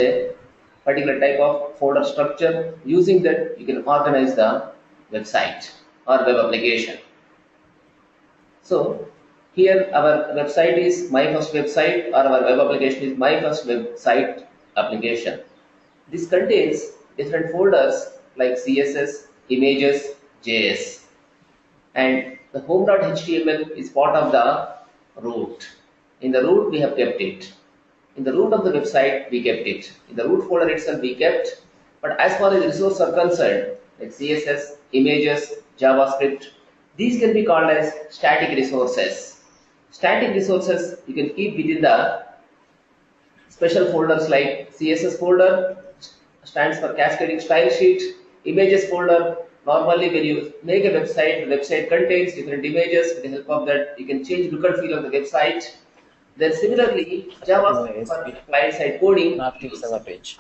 a particular type of folder structure. Using that, you can organize the website or web application. So here our website is my first website, or our web application is my first website application. This contains different folders like CSS, images, JS, and the home.html is part of the root. In the root we have kept it. In the root of the website we kept it. In the root folder itself we kept. But as far as resources are concerned, like CSS, images, JavaScript, these can be called as static resources. Static resources you can keep within the special folders like CSS folder stands for cascading style sheet, images folder. Normally when you make a website, the website contains different images. With the help of that you can change look and feel of the website. Then similarly JavaScript for client side coding use. page.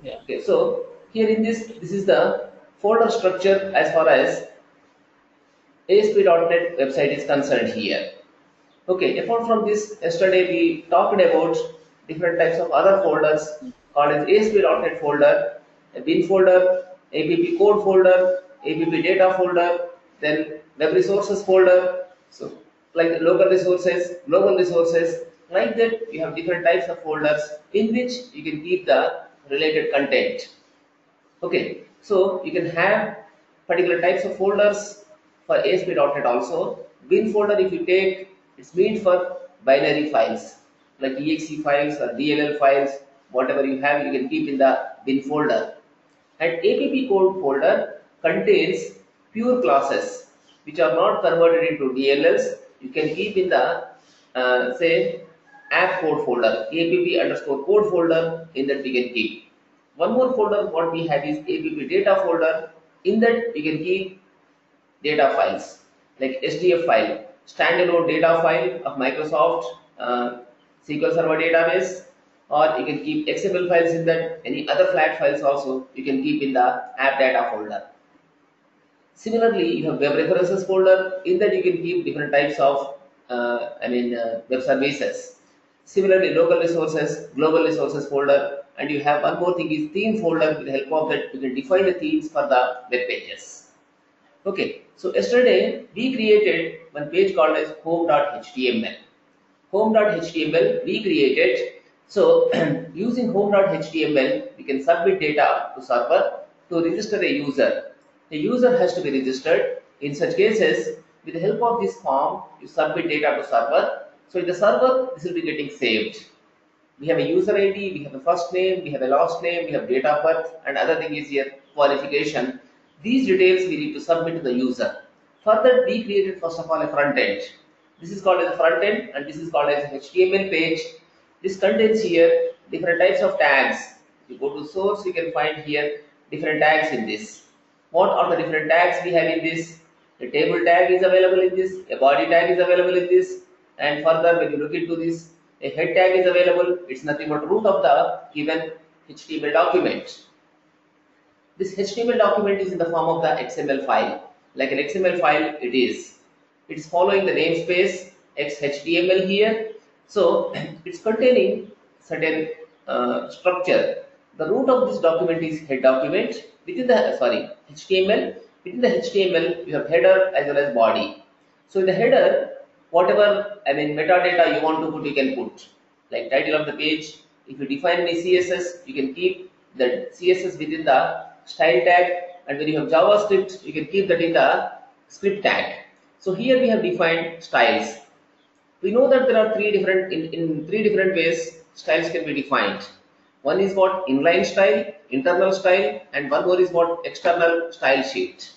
Yeah. Okay, so here in this is the folder structure as far as ASP.NET website is concerned here. Okay, apart from this, yesterday we talked about different types of other folders called as ASP.NET folder, a bin folder, APP code folder, APP data folder, then web resources folder. So like the local resources, global resources, like that you have different types of folders in which you can keep the related content. Okay, so you can have particular types of folders for ASP.NET also. Bin folder, if you take, it's meant for binary files like exe files or DLL files. Whatever you have, you can keep in the bin folder. And APP code folder contains pure classes which are not converted into DLLs. You can keep in the say app code folder, app underscore code folder. In that we can keep. One more folder what we have is app data folder. In that you can keep data files like SDF file, standalone data file of Microsoft SQL Server database, or you can keep XML files in that. Any other flat files also you can keep in the app data folder. Similarly, you have web references folder. In that you can keep different types of web services. Similarly, local resources, global resources folder, and you have one more thing is theme folder. With the help of that, you can define the themes for the web pages. Okay, so yesterday we created one page called as home.html. Home.html we created. So using home.html, we can submit data to server to register a user. The user has to be registered. In such cases, with the help of this form, you submit data to server. So in the server, this will be getting saved. We have a user ID, we have a first name, we have a last name, we have date of birth, and other thing is here qualification. These details we need to submit to the user. For that, we created first of all a front end. This is called as a front end, and this is called as an HTML page. This contains here different types of tags. If you go to source, you can find here different tags in this. What are the different tags we have in this? A table tag is available in this, a body tag is available in this, and further when you look into this, a head tag is available. It's nothing but root of the given HTML document. This HTML document is in the form of the XML file. Like an XML file it is. It's following the namespace XHTML here. So it's containing certain structure. The root of this document is head document. Within the HTML, within the HTML you have header as well as body. So in the header, whatever metadata you want to put, you can put. Like title of the page. If you define any CSS, you can keep the CSS within the style tag, and when you have JavaScript, you can keep that in the script tag. So here we have defined styles. We know that there are three different in three different ways styles can be defined. One is what inline style, internal style, and one more is what external style sheet.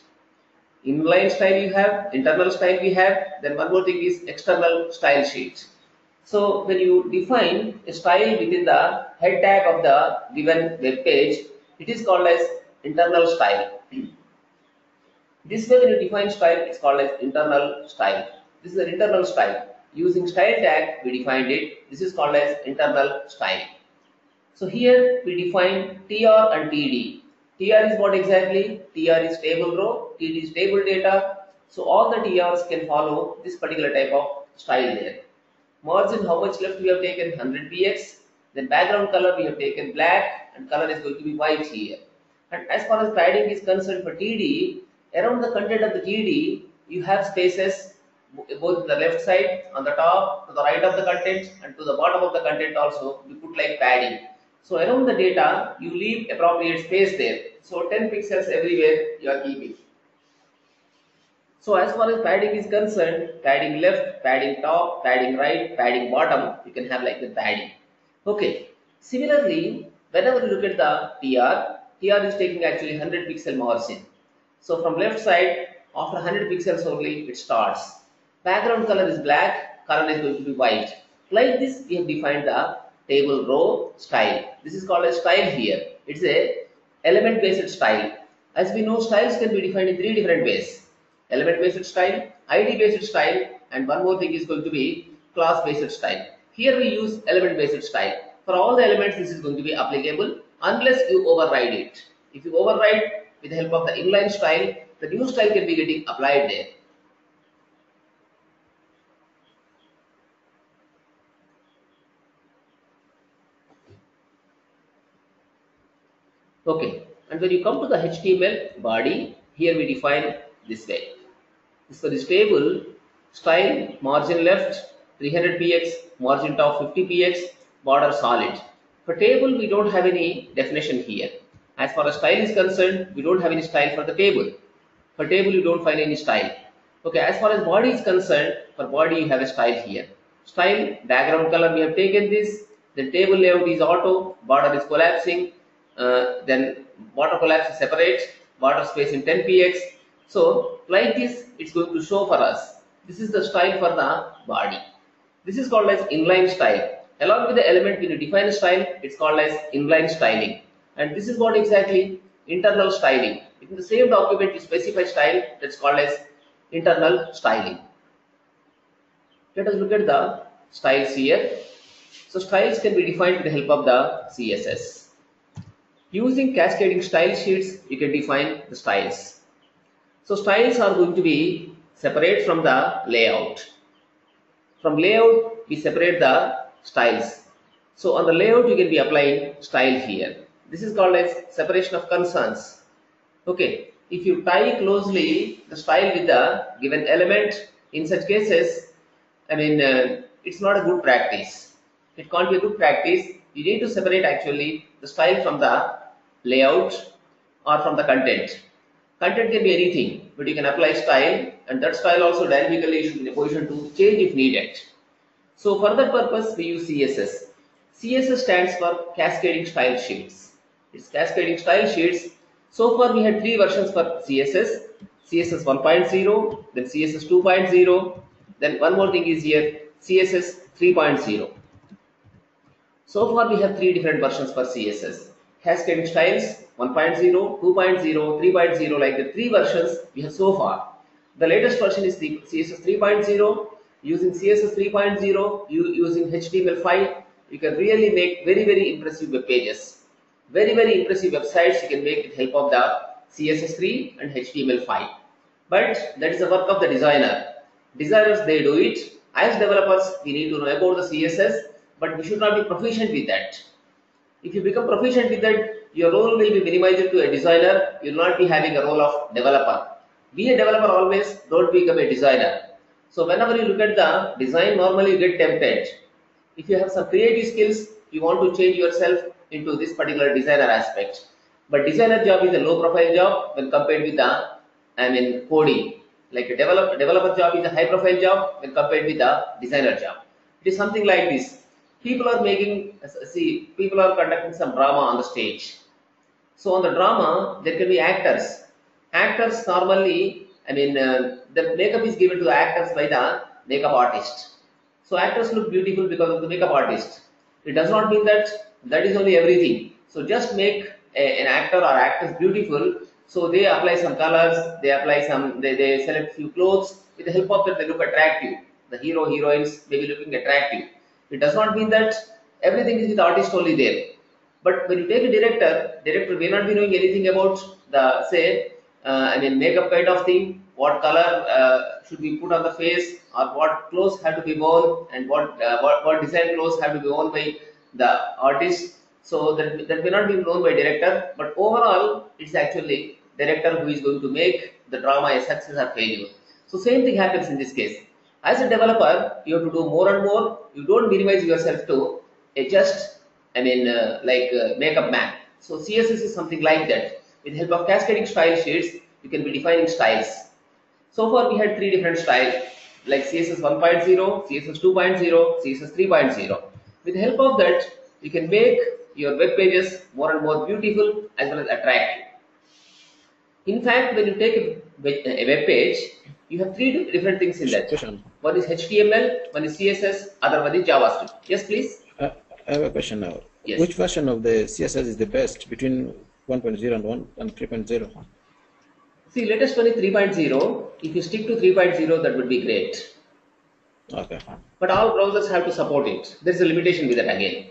Inline style you have, internal style we have, then one more thing is external style sheet. So when you define a style within the head tag of the given web page, it is called as internal style. This way when you define style, it's called as internal style. This is an internal style. Using style tag, we defined it. This is called as internal style. So here we define TR and TD. TR is what exactly? TR is table row, TD is table data. So all the TRs can follow this particular type of style there. Margin, how much left we have taken? 100 px. Then background color we have taken black and color is going to be white here. And as far as padding is concerned for TD, around the content of the TD, you have spaces both to the left side, on the top, to the right of the content, and to the bottom of the content also, we put like padding. So around the data, you leave appropriate space there. So 10 pixels everywhere you are keeping. So as far as padding is concerned, padding left, padding top, padding right, padding bottom, you can have like the padding. Okay. Similarly, whenever you look at the TR is taking actually 100 pixel margin. So from left side, after 100 pixels only, it starts. Background color is black, color is going to be white. Like this, we have defined the table row style. This is called a style here. It's a element based style. As we know, styles can be defined in three different ways. Element based style, ID based style, and one more thing is going to be class based style. Here we use element based style. For all the elements, this is going to be applicable unless you override it. If you override with the help of the inline style, the new style can be getting applied there. Okay, and when you come to the HTML body, here we define this way. This for this table, style margin left 300 px, margin top 50 px, border solid. For table, we don't have any definition here. As far as style is concerned, we don't have any style for the table. For table, you don't find any style. Okay, as far as body is concerned, for body you have a style here. Style, background color, we have taken this. The table layout is auto, border is collapsing, then border collapse is separate, border space in 10 px. So like this, it's going to show for us. This is the style for the body. This is called as inline style. Along with the element, when you define a style, it's called as inline styling. And this is what exactly internal styling. In the same document, you specify style, that's called as internal styling. Let us look at the styles here. So styles can be defined with the help of the CSS. Using cascading style sheets, you can define the styles. So styles are going to be separate from the layout. From layout, we separate the styles. So on the layout, you can be applying style here. This is called as separation of concerns. Okay, if you tie closely the style with the given element, in such cases, it's not a good practice. It can't be a good practice. You need to separate actually the style from the layout or from the content. Content can be anything, but you can apply style, and that style also dynamically should be in a position to change if needed. So for that purpose, we use CSS. CSS stands for cascading style sheets. It's cascading style sheets. So far we had three versions for CSS. CSS 1.0, then CSS 2.0, then one more thing is here, CSS 3.0. So far we have three different versions for CSS. Cascading styles 1.0, 2.0, 3.0, like the three versions we have so far. The latest version is the CSS 3.0. Using CSS 3.0, using HTML5, you can really make very impressive web pages. Very impressive websites you can make with help of the CSS3 and HTML5. But that is the work of the designer. Designers, they do it. As developers, we need to know about the CSS, but we should not be proficient with that. If you become proficient with that, your role will be minimized to a designer. You will not be having a role of developer. Be a developer always, don't become a designer. So whenever you look at the design, normally you get tempted. If you have some creative skills, you want to change yourself into this particular designer aspect. But designer job is a low profile job when compared with the coding. Like a developer job is a high profile job when compared with the designer job. It is something like this. People are conducting some drama on the stage. So on the drama, there can be actors. Actors normally, the makeup is given to the actors by the makeup artist. So actors look beautiful because of the makeup artist. It does not mean that that is only everything. So just make an actor or actress beautiful. So they apply some colors, they select few clothes. With the help of that, they look attractive. The hero, heroines may be looking attractive. It does not mean that everything is with the artist only there. But when you take a director may not be knowing anything about the makeup kind of thing, what color should be put on the face, or what clothes have to be worn, and what design clothes have to be worn by the artist. So that may not be known by director, but overall it's actually director who is going to make the drama a success or failure. So same thing happens in this case. As a developer, you have to do more and more. You don't minimize yourself to a just, makeup man. So CSS is something like that. With the help of cascading style sheets, you can be defining styles. So far we had three different styles like CSS 1.0, CSS 2.0, CSS 3.0. With the help of that, you can make your web pages more and more beautiful as well as attractive. In fact, when you take a web page, you have three different things in that. Question. One is HTML, one is CSS, other one is JavaScript. Yes, please. I have a question now. Yes. Which version of the CSS is the best between 1.0 and 3.0? See, latest one is 3.0. If you stick to 3.0, that would be great. Okay. But all browsers have to support it. There is a limitation with that again.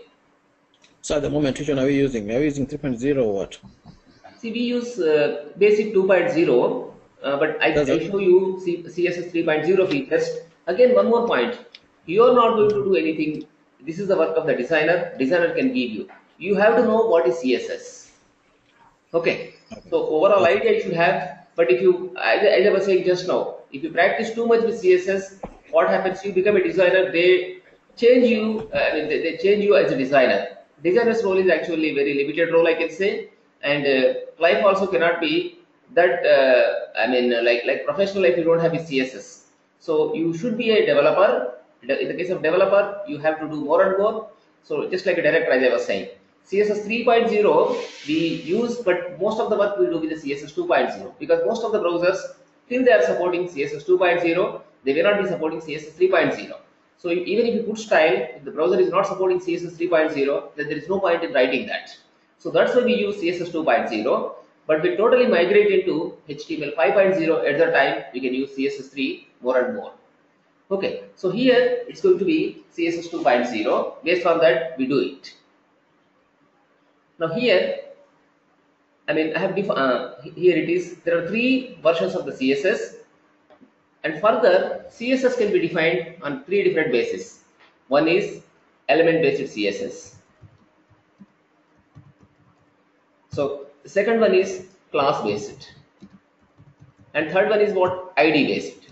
So at the moment, which one are we using? Are we using 3.0 or what? See, we use basic 2.0, but I show you CSS 3.0 features. Again, one more point. You are not going to do anything. This is the work of the designer. Designer can give you. You have to know what is CSS. Okay. So overall idea you should have. But if you, as I was saying just now, if you practice too much with CSS, what happens? You become a designer. They change you. They change you as a designer. Designer's role is actually a very limited role, I can say. And life also cannot be that. Like professional life, you don't have a CSS. So you should be a developer. In the case of developer, you have to do more and more. So just like a director, as I was saying, CSS 3.0 we use, but most of the work we do with the CSS 2.0 because most of the browsers till they are supporting CSS 2.0, they will not be supporting CSS 3.0. So even if you put style, if the browser is not supporting CSS 3.0, then there is no point in writing that. So that's why we use CSS 2.0, but we totally migrate into HTML 5.0 at the time we can use CSS 3 more and more. Okay, so here it's going to be CSS 2.0. Based on that, we do it. Now here, I have here it is. There are three versions of the CSS, and further CSS can be defined on three different bases. One is element-based CSS. So the second one is class-based, and third one is what? ID-based.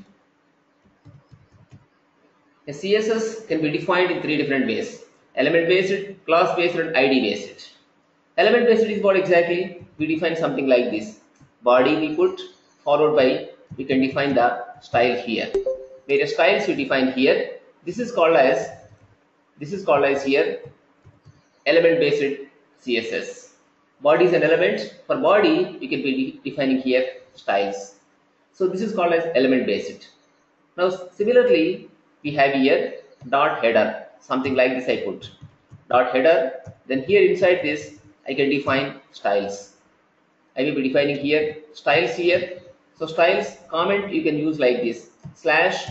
A CSS can be defined in three different ways: element-based, class-based, and ID-based. Element-based is what exactly? We define something like this. Body we put, followed by, we can define the style here. Various styles we define here. This is called as here element-based CSS. Body is an element. For body, we can be defining here styles. So this is called as element-based. Now similarly, we have here dot header, something like this I put. Dot header, then here inside this I can define styles. I will be defining here styles here. So styles comment you can use like this slash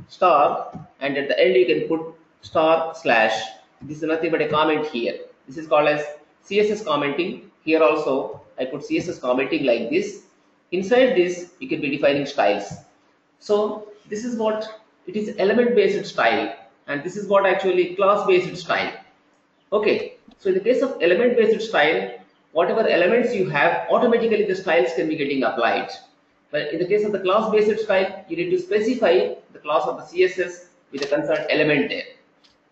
star, and at the end you can put star slash. This is nothing but a comment here. This is called as CSS commenting. Here also I put CSS commenting like this. Inside this you can be defining styles. So this is what it is, element based style, and this is what actually class based style. Okay, so in the case of element based style, whatever elements you have, automatically the styles can be getting applied. But in the case of the class based style, you need to specify the class of the CSS with the concerned element there.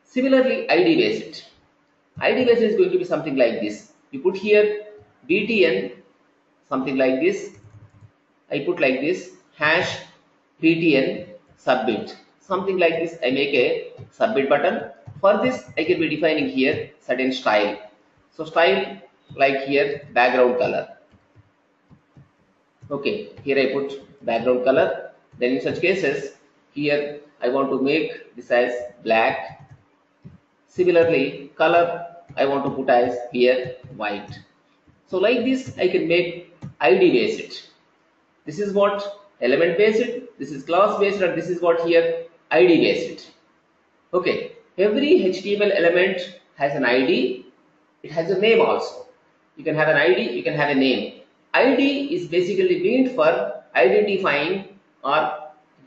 Similarly, ID based. ID based is going to be something like this. You put here btn, something like this. I put like this hash btn submit, something like this. I make a submit button. For this, I can be defining here certain style. So style like here background color. Okay, here I put background color. Then in such cases, here I want to make this as black. Similarly, color I want to put as here white. So like this, I can make ID based. This is what element based, this is class based, and this is what here ID based. Okay, every HTML element has an ID. It has a name also. You can have an ID, you can have a name. ID is basically meant for identifying or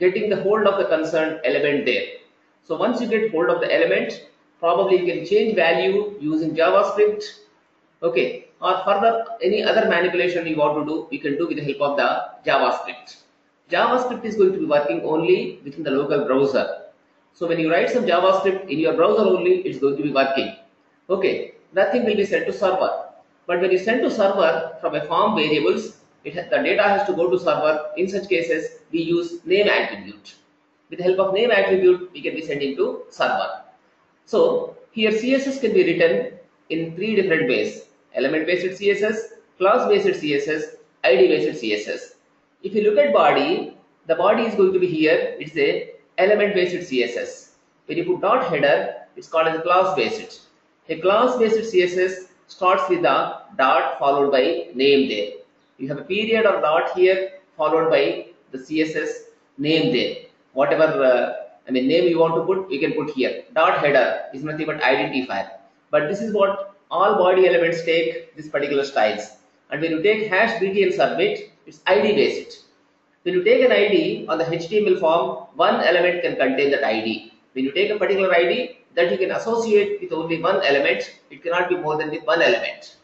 getting the hold of the concerned element there. So once you get hold of the element, Probably you can change value using JavaScript. Okay, or further any other manipulation you want to do, we can do with the help of the JavaScript. JavaScript is going to be working only within the local browser. So when you write some JavaScript in your browser only, it's going to be working. Okay, nothing will be sent to server. But when you send to server from a form variables, the data has to go to server. In such cases, we use name attribute. With the help of name attribute, we can be sending to server. So here CSS can be written in three different ways: element based CSS, class based CSS, ID based CSS. If you look at body, the body is going to be here. It's a element based CSS. When you put dot header, it's called as class based. A class based CSS starts with the dot followed by name there. You have a period or dot here followed by the CSS name there. Whatever name you want to put, you can put here. Dot header is nothing but identifier. But this is what all body elements take, this particular styles. And when you take hash btn submit, it's ID based. When you take an ID on the HTML form, one element can contain that ID. When you take a particular ID that you can associate with only one element, it cannot be more than with one element.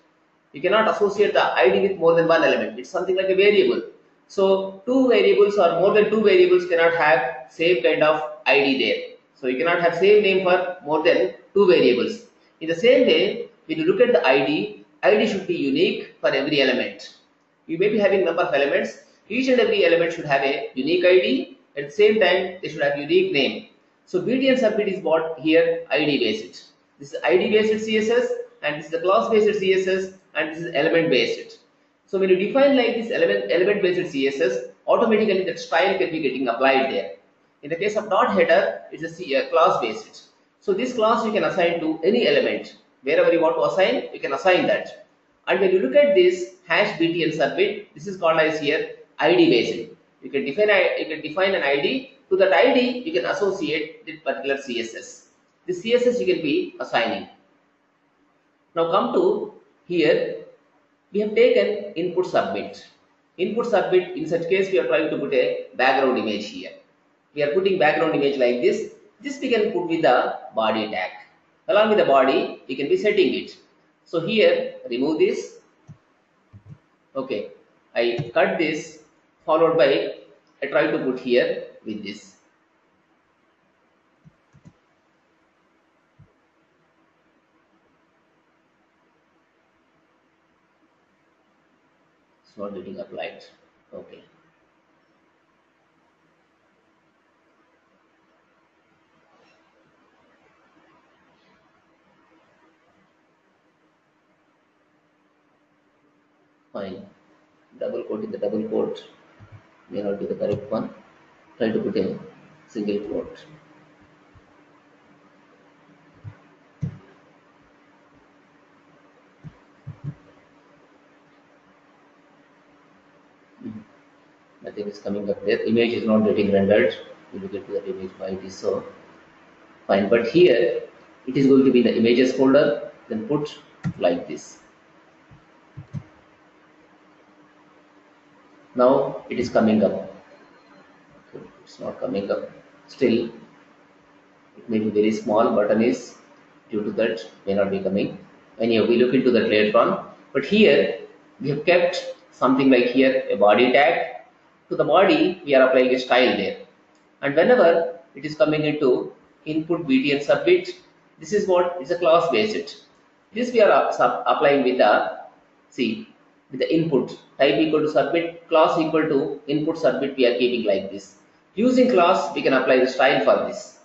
You cannot associate the ID with more than one element. It's something like a variable. So two variables or more than two variables cannot have same kind of ID there. So you cannot have same name for more than two variables. In the same way, when you look at the ID should be unique for every element. You may be having number of elements. Each and every element should have a unique ID. At the same time, they should have unique name. So btn submit is what here ID based. This is ID based CSS, and this is the class based CSS, and this is element based. So when you define like this element based CSS, automatically that style can be getting applied there. In the case of dot header, it's a class based. So this class you can assign to any element. Wherever you want to assign, you can assign that. And when you look at this hash btn submit, this is called as here ID based. You can define an ID. To that ID, you can associate this particular CSS. This CSS you can be assigning. Now come to here, we have taken input submit. Input submit, in such case we are trying to put a background image here. We are putting background image like this. This we can put with the body tag. Along with the body, we can be setting it. So here, remove this. Okay, I cut this, followed by I try to put here with this. It's not getting applied. Okay. Fine. Double quote in the double quote may not be the correct one. Try to put a single quote. Nothing is coming up there. Image is not getting rendered. We will get to that image why it is so. Fine. But here it is going to be the images folder. Then put like this. Now it is coming up. Okay, it's not coming up. Still, it may be very small. Button is due to that may not be coming. Anyhow, we look into that later on. But here we have kept something like here a body tag. To the body, we are applying a style there. And whenever it is coming into input btn submit, this is what is a class based. This we are applying with the input type equal to submit, class equal to input submit. We are keeping like this. Using class, we can apply the style for this.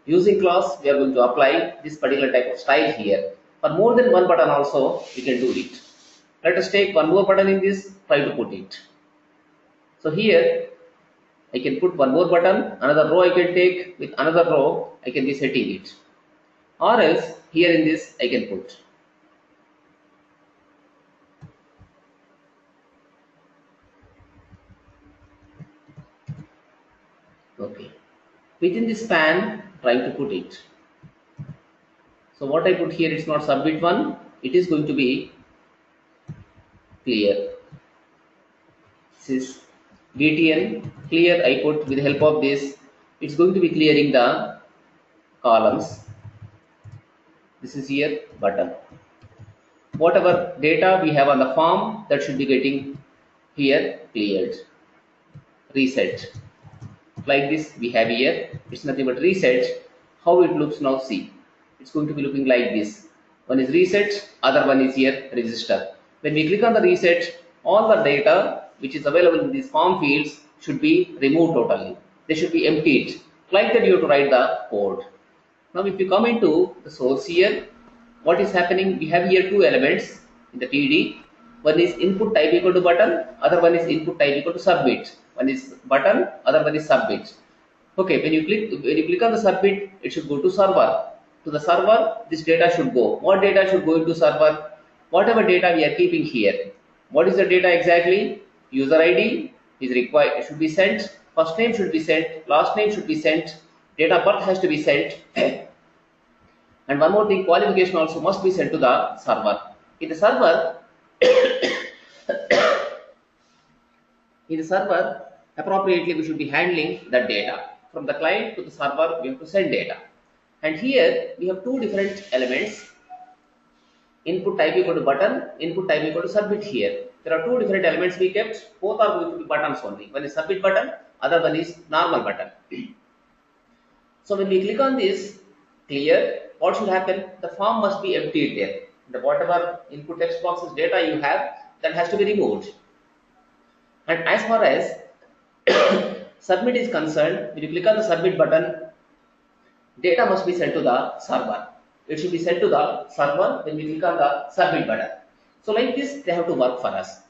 Using class, we are going to apply this particular type of style here. For more than one button also, we can do it. Let us take one more button in this, try to put it. So here, I can put one more button, another row I can take, with another row, I can be setting it. Or else, here in this, I can put. Okay. Within this span, trying to put it. So what I put here, it's not submit one, it is going to be clear. This is btn clear. I put with the help of this, it's going to be clearing the columns. This is here button. Whatever data we have on the form, that should be getting here cleared, reset. Like this we have here, it's nothing but reset. How it looks now, see, it's going to be looking like this. One is reset, other one is here register. When we click on the reset, all the data which is available in these form fields should be removed totally. They should be emptied. Like that you have to write the code. Now if you come into the source here, what is happening, we have here two elements in the TD. One is input type equal to button, other one is input type equal to submit. One is button, other one is submit. Okay, when you click on the submit, it should go to server. To the server, this data should go. What data should go into server? Whatever data we are keeping here. What is the data exactly? User ID is required, it should be sent. First name should be sent, last name should be sent, date of birth has to be sent. And one more thing, qualification also must be sent to the server. In the server, appropriately we should be handling that data. From the client to the server, we have to send data. And here we have two different elements. Input type equal to button, input type equal to submit here. There are two different elements we kept. Both are going to be buttons only. One is submit button, other one is normal button. So when we click on this clear, what should happen? The form must be emptied there. The whatever input text boxes data you have, that has to be removed. And as far as submit is concerned, when you click on the submit button, data must be sent to the server. It should be sent to the server when we click on the submit button. So like this, they have to work for us.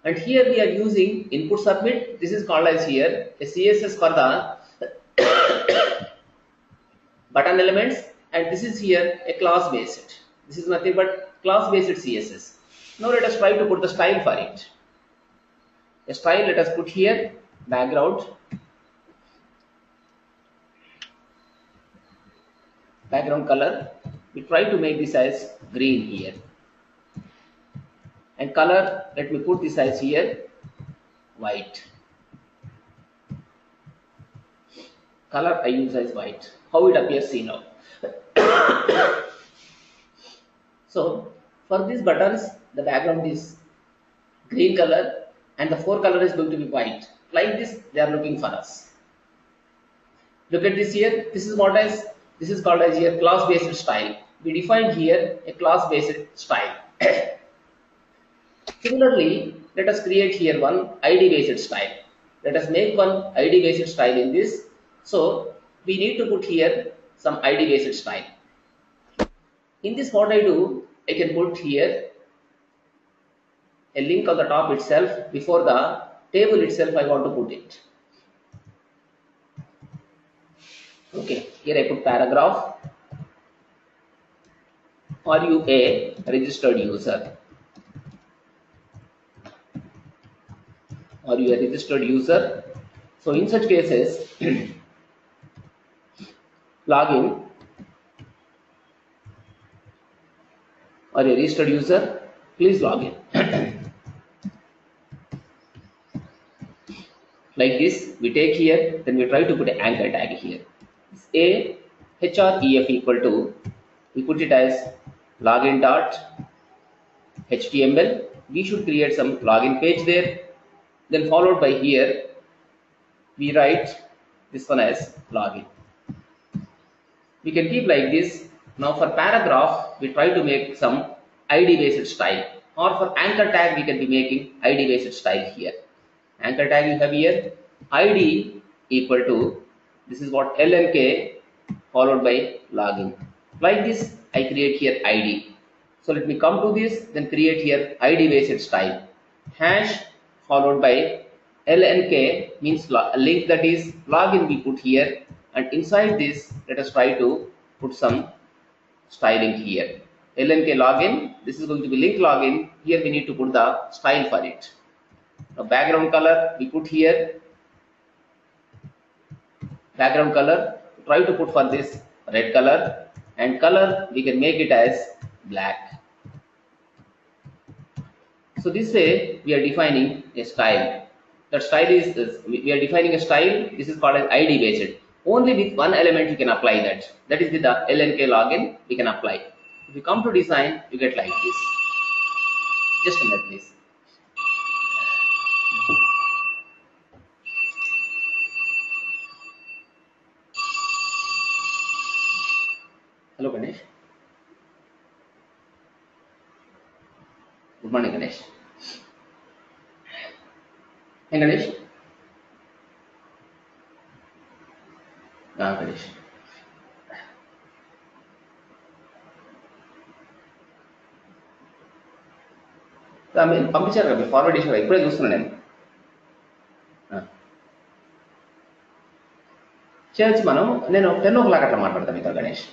And here we are using input submit. This is called as here a CSS for the button elements, and this is here a class based. This is nothing but class based CSS. Now let us try to put the style for it. A style, let us put here background color. We try to make this as green here, and color, let me put this as here white. Color I use as white. How it appears, see now. So for these buttons, the background is green color and the fore color is going to be white. Like this, they are looking for us. Look at this here. This is called as here class based style. We define here a class based style. Similarly, let us create here one ID based style. Let us make one ID based style in this. So we need to put here some ID based style. In this, what I do, I can put here a link on the top itself. Before the table itself, I want to put it. Okay, here I put paragraph. Are you a registered user? Are you a registered user? So in such cases, login. Are you a registered user? Please log in. Like this, we take here, then we try to put an anchor tag here. A href equal to, we put it as login dot HTML. We should create some login page there. Then followed by here, we write this one as login. We can keep like this. Now for paragraph, we try to make some ID based style, or for anchor tag, we can be making ID based style here. Anchor tag you have here, ID equal to, this is what LNK followed by login. Like this, I create here ID. So let me come to this, then create here ID based style. Hash followed by LNK means link, that is login we put here, and inside this, let us try to put some styling here. LNK login, this is going to be link login. Here we need to put the style for it. Now background color, we put here background color. Try to put for this red color, and color we can make it as black. So this way we are defining a style. That style is this. We are defining a style. This is called as ID based. only with one element you can apply that. That is with the LNK login we can apply. If you come to design, you get like this. Just a minute, please. Hello, Ganesh. Good morning, Ganesh. Hey, Ganesh. Ganesh. పంపించారు కదా forward చేశారు ఇప్పుడే చూస్తున్నాను నేను చేయొచ్చు మనం నేను 10 o'clock అట్లా మాట్లాడతాను మీతో గణేష్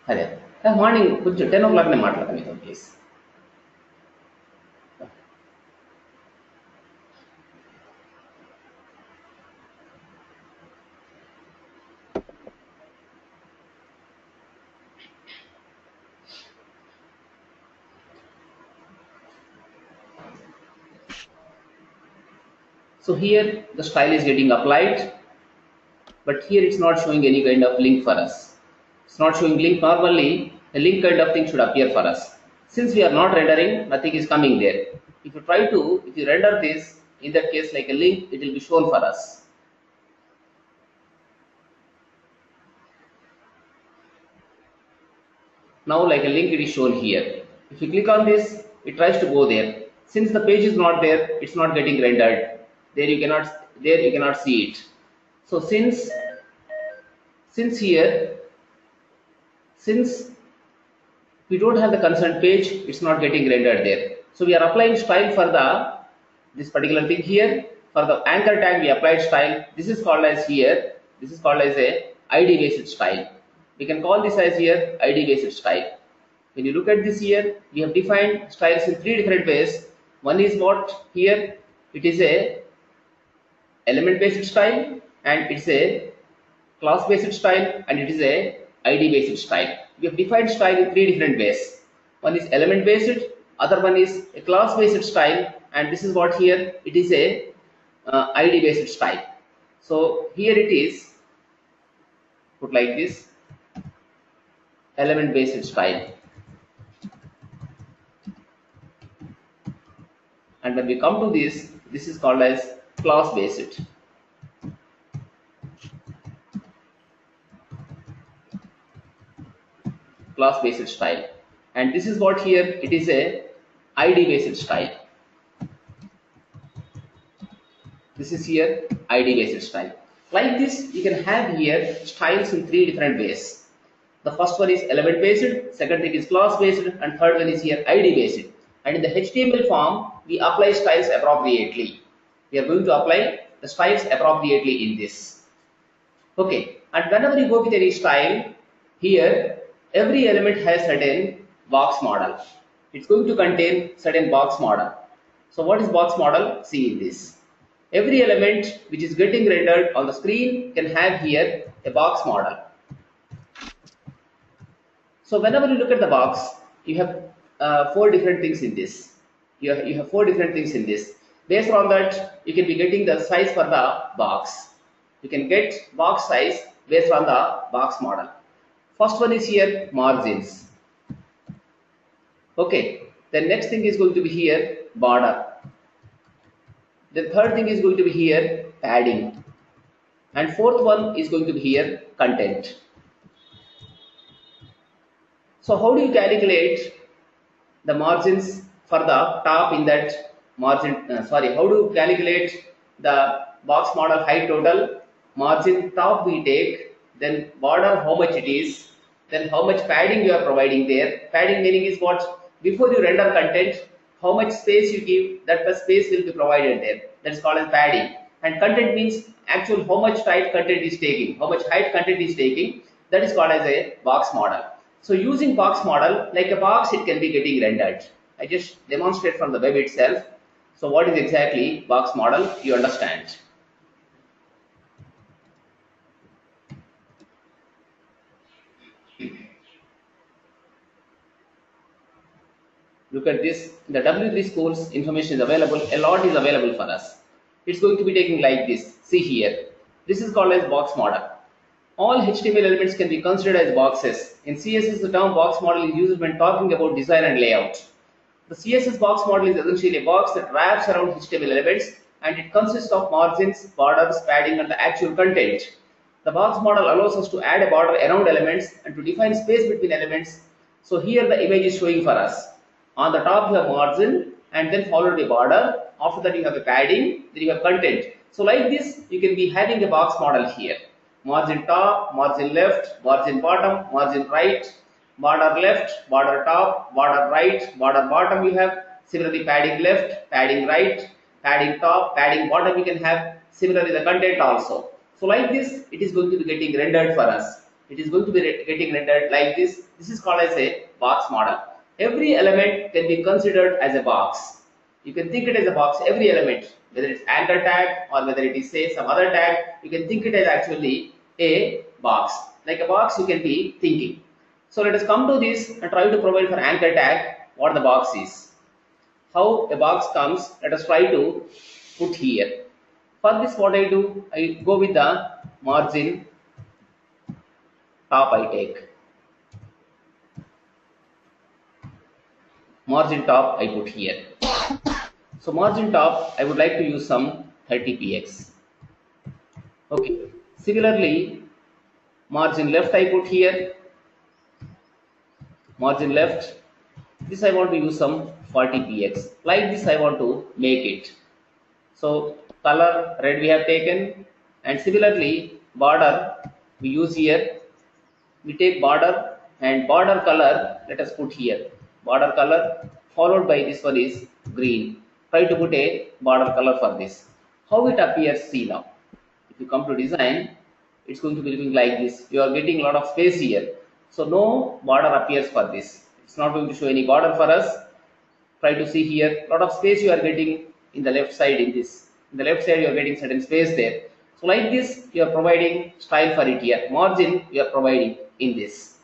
అదే మార్నింగ్ కొంచెం 10 o'clock నేను మాట్లాడతాను మీతో please So here the style is getting applied, but here it's not showing any kind of link for us. It's not showing link. Normally a link kind of thing should appear for us. Since we are not rendering, nothing is coming there. If you render this, in that case like a link, it will be shown for us. Now like a link it is shown here. If you click on this, it tries to go there. Since the page is not there, it's not getting rendered. There you cannot see it. So since we don't have the concerned page, it's not getting rendered there. So we are applying style for this particular thing here. For the anchor tag we applied style. This is called as here. This is called as a ID based style. We can call this as here ID based style. When you look at this here, we have defined styles in 3 different ways. One is what here, it is a element based style, and it's a class based style, and it is a ID based style. We have defined style in 3 different ways. One is element based, other one is a class based style, and this is what here, it is a ID based style. So here it is put like this, element based style, and when we come to this is called as class based. Class based style, and this is what here, it is a ID based style. This is here ID based style. Like this you can have here styles in 3 different ways. The first one is element based, second thing is class based, and third one is here ID based. And in the HTML form we apply styles appropriately. We are going to apply the styles appropriately in this. Okay, and whenever you go with any style, here every element has certain box model. It's going to contain certain box model. So what is box model? See in this. Every element which is getting rendered on the screen can have here a box model. So whenever you look at the box, you have 4 different things in this. You have 4 different things in this. Based on that, you can be getting the size for the box. You can get box size based on the box model. First one is here margins. Okay, the next thing is going to be here border. The third thing is going to be here padding, and fourth one is going to be here content. So how do you calculate the margins for the top in that margin? How do you calculate the box model height total? Margin top we take, then border how much it is, then how much padding you are providing there. Padding meaning is what? Before you render content, how much space you give, that the space will be provided there. That is called as padding. And content means actual how much height content is taking, how much height content is taking. That is called as a box model. So using box model, like a box, it can be getting rendered. I just demonstrate from the web itself. So what is exactly box model? You understand. Look at this. The W3 Schools information is available. A lot is available for us. It's going to be taking like this. See here. This is called as box model. All HTML elements can be considered as boxes. In CSS, the term box model is used when talking about design and layout. The CSS box model is essentially a box that wraps around HTML elements, and it consists of margins, borders, padding, and the actual content. The box model allows us to add a border around elements and to define space between elements. So here the image is showing for us. On the top you have margin and then followed by border. After that you have a padding, then you have content. So like this you can be having a box model here. Margin top, margin left, margin bottom, margin right, border left, border top, border right, border bottom you have. Similarly padding left, padding right, padding top, padding bottom you can have. Similarly the content also. So like this it is going to be getting rendered for us. It is going to be getting rendered like this. This is called as a box model. Every element can be considered as a box. You can think it as a box, every element, whether it's anchor tag or whether it is say some other tag, you can think it as actually a box. Like a box you can be thinking. So let us come to this and try to provide for anchor tag what the box is. How a box comes, let us try to put here. For this what I do, I go with the margin top I take. Margin top I put here. So margin top I would like to use some 30px. Okay. Similarly, margin left I put here. Margin left. This I want to use some 40px. Like this I want to make it. So color red we have taken, and similarly border we use here. We take border and border color let us put here. Border color followed by this one is green. Try to put a border color for this. How it appears, see now. If you come to design, it's going to be looking like this. You are getting a lot of space here. So no border appears for this. It's not going to show any border for us. Try to see here, lot of space you are getting in the left side in this. In the left side you are getting certain space there. So like this you are providing style for it here. Margin you are providing in this.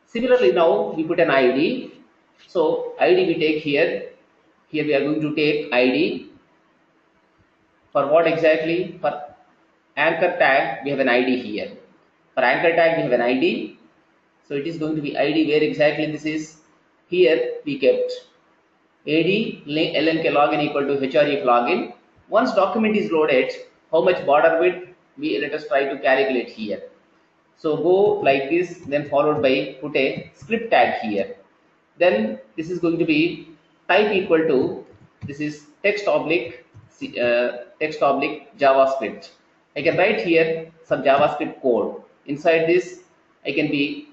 Similarly now we put an ID. So ID we take here. Here we are going to take ID. For what exactly? For anchor tag we have an ID here. For anchor tag we have an ID. So it is going to be ID where exactly this is. Here we kept AD LNK login equal to href login. Once document is loaded, how much border width we let us try to calculate here. So go like this, then followed by put a script tag here. Then this is going to be type equal to, this is text oblique JavaScript. I can write here some JavaScript code. Inside this I can be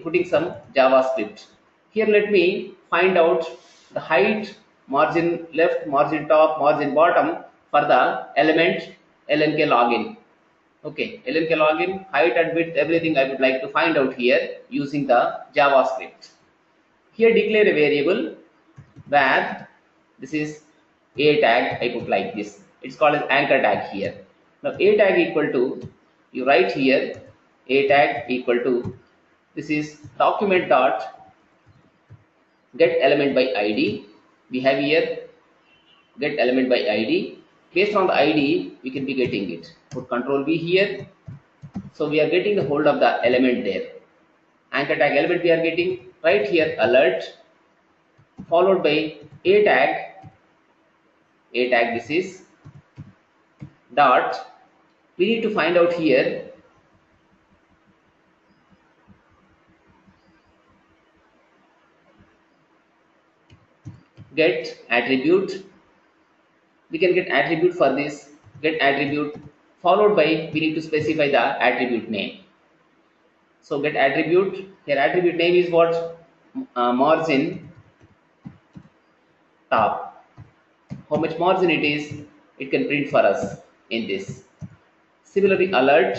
putting some JavaScript. Here let me find out the height, margin left, margin top, margin bottom for the element LNK login. Okay, LNK login, height and width, everything I would like to find out here using the JavaScript. Here declare a variable where this is a tag I put like this. It's called as anchor tag here. Now a tag equal to, you write here a tag equal to, this is document dot get element by ID. We have here get element by ID. Based on the ID we can be getting it. Put control V here. So we are getting the hold of the element there. Anchor tag element we are getting. Right here alert followed by a tag this is dot, we need to find out here get attribute. We can get attribute for this, get attribute followed by, we need to specify the attribute name. So get attribute, here attribute name is what? Margin top. How much margin it is, it can print for us in this. Similarly alert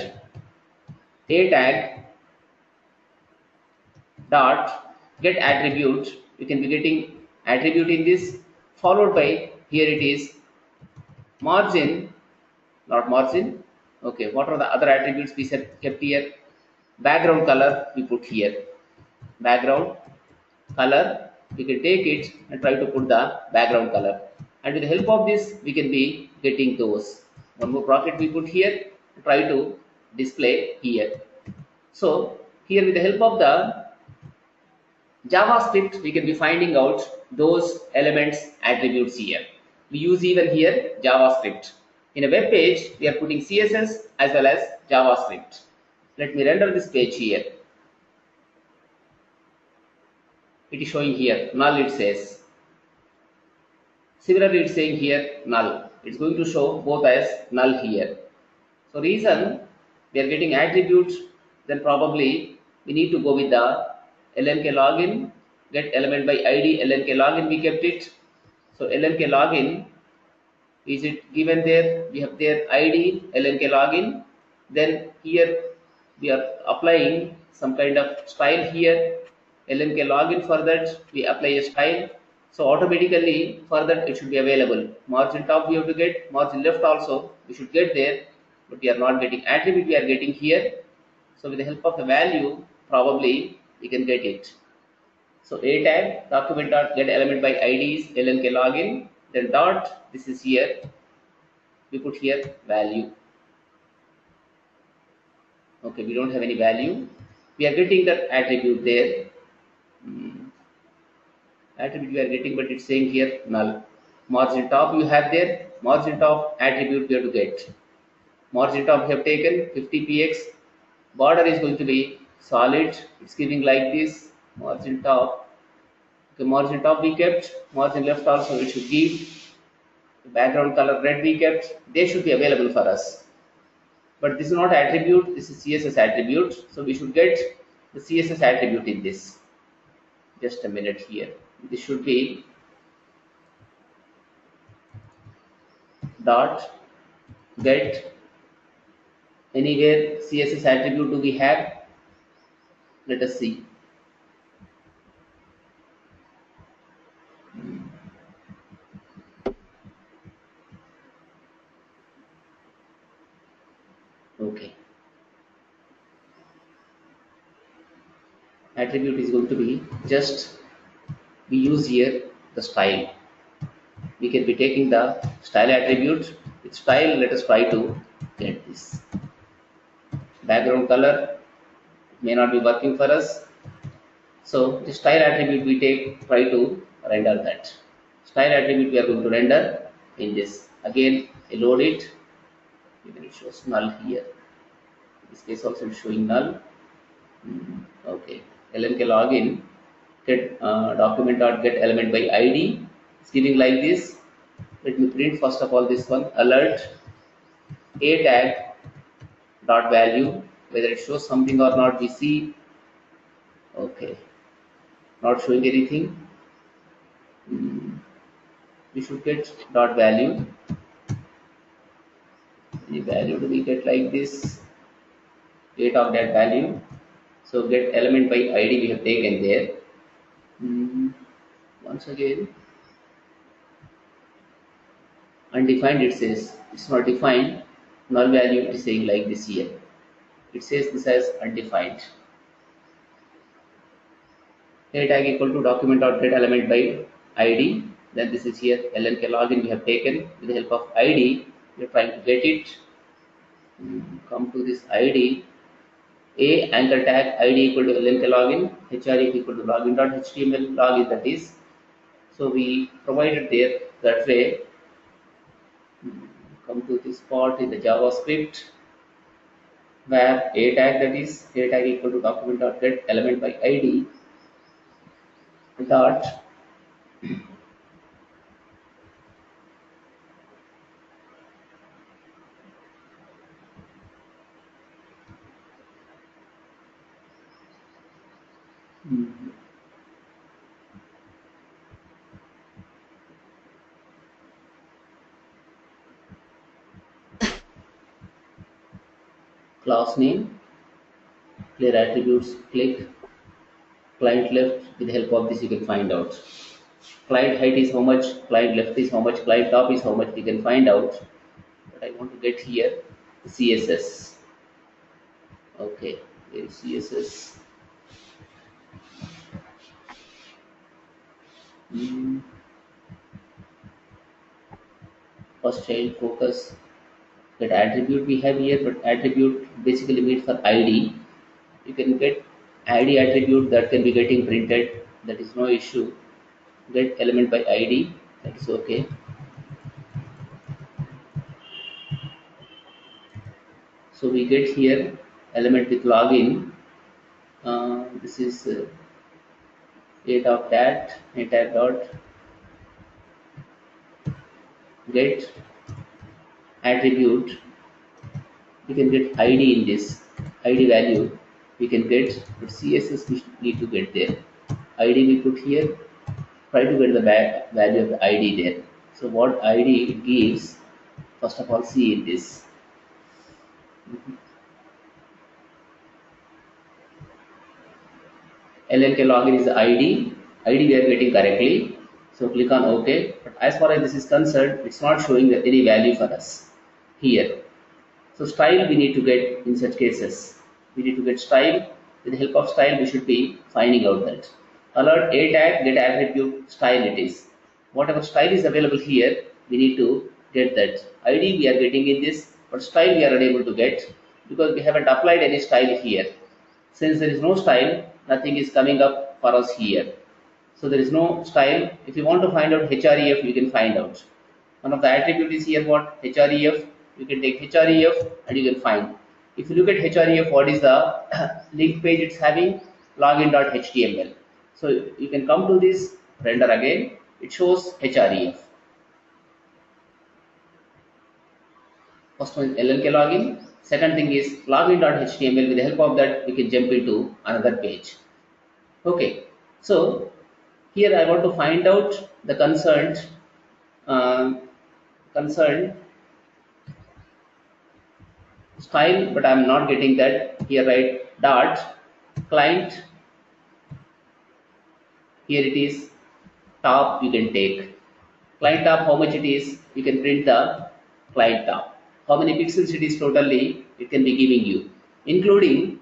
a tag dot get attribute, you can be getting attribute in this followed by, here it is margin, not margin. Okay, what are the other attributes we kept here? Background color we put here. Background color, we can take it and try to put the background color. and with the help of this we can be getting those. One more bracket we put here, try to display here. So here with the help of the JavaScript we can be finding out those elements attributes here. We use even here JavaScript. In a web page we are putting CSS as well as JavaScript. Let me render this page here. It is showing here null, it says. Similarly, it's saying here null. It's going to show both as null here. So reason we are getting attributes, then probably we need to go with the LNK login, get element by ID, LNK login we kept it. So LNK login, is it given there? We have their ID, LNK login. Then here we are applying some kind of style here. LNK login, for that we apply a style. So automatically for that it should be available. Margin top we have to get, margin left also we should get there, but we are not getting attribute, we are getting here. So with the help of a value, probably we can get it. So a tag document dot get element by IDs LNK login, then dot, this is here, we put here value. Okay, we don't have any value. We are getting that attribute there. Attribute we are getting, but it's saying here null. Margin top you have there. Margin top attribute we have to get. Margin top we have taken 50 px. Border is going to be solid. It's giving like this. Margin top. Okay, margin top we kept. Margin left also it should give. The background color red we kept. They should be available for us. But this is not attribute, this is CSS attribute. So we should get the CSS attribute in this. Just a minute here. This should be dot get anywhere CSS attribute do we have. Let us see. Okay. Attribute is going to be just, we use here the style. We can be taking the style attribute. With style, let us try to get this. Background color may not be working for us. So the style attribute we take, try to render that. Style attribute we are going to render in this. Again, I load it. Even it shows null here. In this case also it's showing null. Okay. LNK login get document dot get element by ID. It's giving like this. Let me print first of all this one. Alert a tag dot value, whether it shows something or not we see. Okay, not showing anything. We should get dot value. Any value do we get like this? Date of that value. So get element by ID we have taken there. Once again, undefined it says, it's not defined. Null value it is saying like this here. It says this as undefined. A tag equal to document dot get element by ID. Then this is here LNK login we have taken. With the help of ID we are trying to get it. Come to this ID. A anchor tag ID equal to LNK login. href equal to login dot html login, that is. So we provided there that way. Come to this part in the JavaScript where a tag, that is a tag equal to document dot get element by ID dot class name, clear attributes, click client left. With the help of this you can find out client height is how much, client left is how much, client top is how much, we can find out. But I want to get here CSS. Okay, here is CSS. First child focus, that attribute we have here, but attribute basically means for ID. You can get ID attribute that can be getting printed, that is no issue. Get element by ID, that is okay. So we get here element with login. This is a dot dat, a tag dot get attribute. We can get ID in this ID value. We can get, but CSS we need to get there. ID we put here. Try to get the value of the ID there. So what ID it gives, first of all, see in this. LLK login is the ID. ID we are getting correctly. So click on OK. But as far as this is concerned, it's not showing any value for us here. So style we need to get in such cases. We need to get style. With the help of style, we should be finding out that. Alert A tag get attribute style it is. Whatever style is available here, we need to get that. ID we are getting in this, but style we are unable to get because we haven't applied any style here. Since there is no style, nothing is coming up for us here. So there is no style. If you want to find out href, you can find out. One of the attribute is here what? href. You can take href and you can find. If you look at href, what is the link page it's having? Login.html. So you can come to this, render again. It shows href. First one is LLK login. Second thing is login.html. With the help of that, we can jump into another page. Okay. So here I want to find out the concerned style, but I'm not getting that. Here write dot client. Here it is top. You can take client top. How much it is? You can print the client top. How many pixels it is totally? It can be giving you, including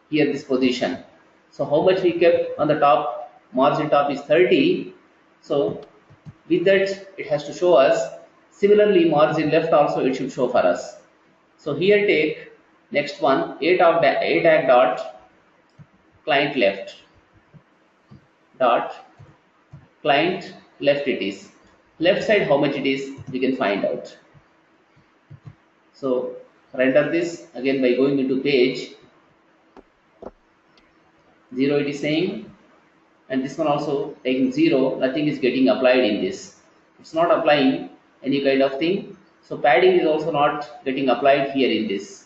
here this position. So how much we kept on the top? Margin top is 30. So with that, it has to show us. Similarly, margin left also it should show for us. So here take next one, a tag dot client left dot client left it is. Left side how much it is, we can find out. So render this again by going into page 0 it is saying, and this one also taking 0, nothing is getting applied in this. It's not applying any kind of thing. So padding is also not getting applied here in this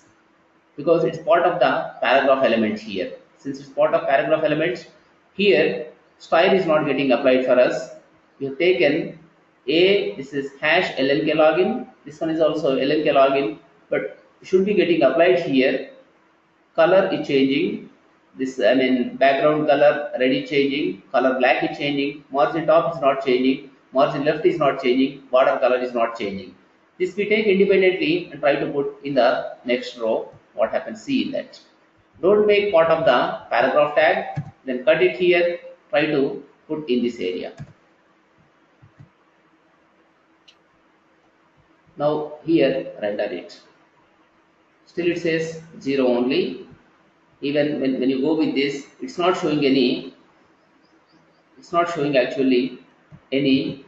because it's part of the paragraph element here. Since it's part of paragraph elements, here style is not getting applied for us. We have taken this is hash LLK login. This one is also LLK login, but should be getting applied here. Color is changing. This background color red is changing, color black is changing, margin top is not changing, margin left is not changing, border color is not changing. This we take independently and try to put in the next row. What happens? See in that. Don't make part of the paragraph tag, then cut it here, try to put in this area. Now here render it. Still it says 0 only. Even when you go with this, it's not showing actually any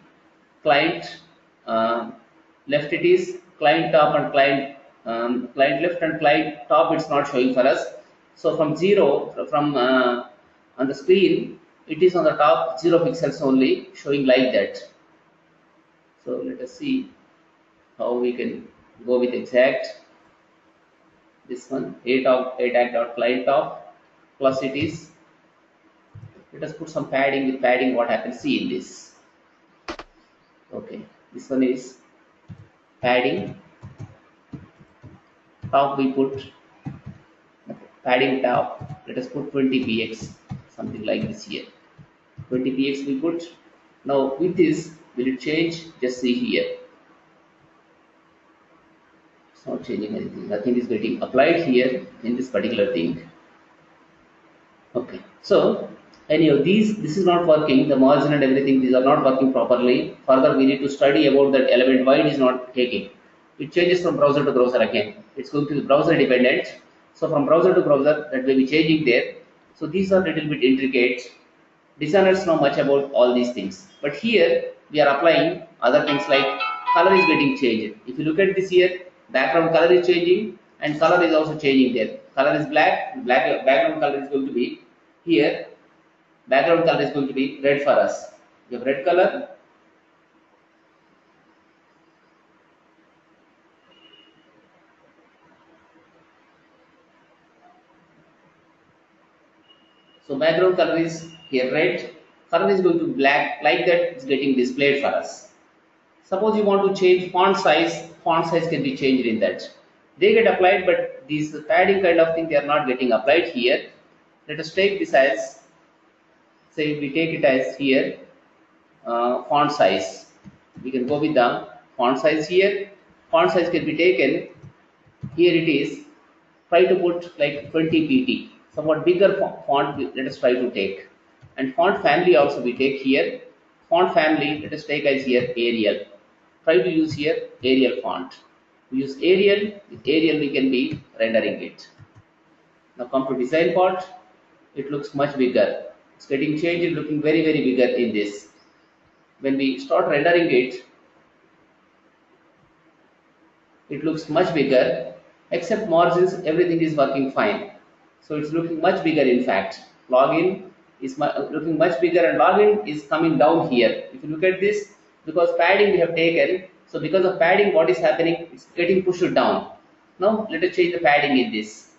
client left it is, client top and client left and client top it's not showing for us. So from 0, from on the screen, it is on the top 0 pixels only showing like that. So let us see how we can go with exact. This one a tag dot client top plus it is. Let us put some padding. With padding, what happens? See in this. Okay, this one is padding. Top we put padding top. Let us put 20 px, something like this here. 20 px we put. Now with this, will it change? Just see here. It's not changing anything. Nothing is getting applied here in this particular thing. Okay, so Anyhow, this is not working, the margin and everything, these are not working properly. Further we need to study about that element why it is not taking. It changes from browser to browser again, it's going to be browser dependent. So from browser to browser that will be changing there. So these are little bit intricate. Designers know much about all these things, but here we are applying other things like color is getting changed. If you look at this here, background color is changing and color is also changing there. Color is black, background color is going to be here. Background color is going to be red for us. We have red color. So background color is here red. Color is going to be black. Like that, it's getting displayed for us. Suppose you want to change font size. Font size can be changed in that. They get applied, but these padding kind of thing they are not getting applied here. Let us take this as, say we take it as here font size. We can go with the font size here. Font size can be taken. Here it is. Try to put like 20 pt. Somewhat bigger font. Let us try to take. And font family also we take here. Font family. Let us take as here Arial. Try to use here Arial font. We use Arial. With Arial we can be rendering it. Now come to design part. It looks much bigger. It's getting changed. Looking very bigger in this. When we start rendering it, it looks much bigger, except margins, everything is working fine. So it's looking much bigger in fact. Login is looking much bigger and login is coming down here. If you look at this, because padding we have taken, so because of padding what is happening, it's getting pushed down. Now let us change the padding in this.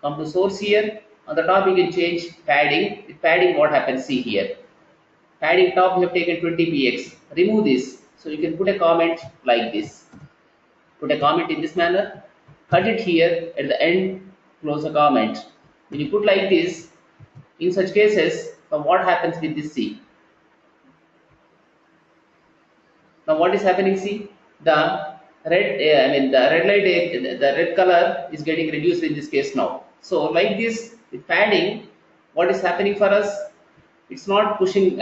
Come to source here, on the top you can change padding. With padding what happens, see here. Padding top we have taken 20 px. Remove this. So you can put a comment like this. Put a comment in this manner. Cut it here at the end. Close the comment. When you put like this, in such cases, now what happens with this? See. Now what is happening? See, the red. The red light, the red color is getting reduced in this case now. So like this with padding, what is happening for us? It's not pushing,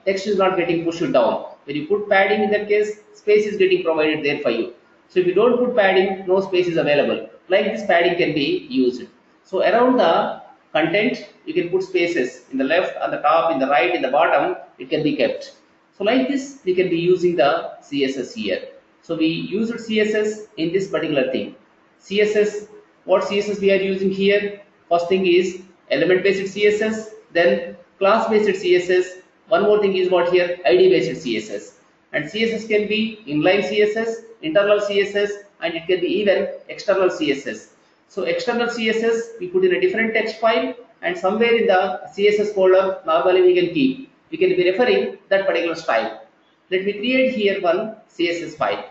text is not getting pushed down. When you put padding in that case, space is getting provided there for you. So if you don't put padding, no space is available. Like this padding can be used. So around the content, you can put spaces in the left, on the top, in the right, in the bottom, it can be kept. So like this, we can be using the CSS here. So we used CSS in this particular thing. CSS, what CSS we are using here? First thing is element based CSS, then class based CSS. One more thing is what here? ID based CSS. And CSS can be inline CSS, internal CSS, and it can be even external CSS. So external CSS we put in a different text file, and somewhere in the CSS folder normally we can keep. We can be referring that particular style. Let me create here one CSS file.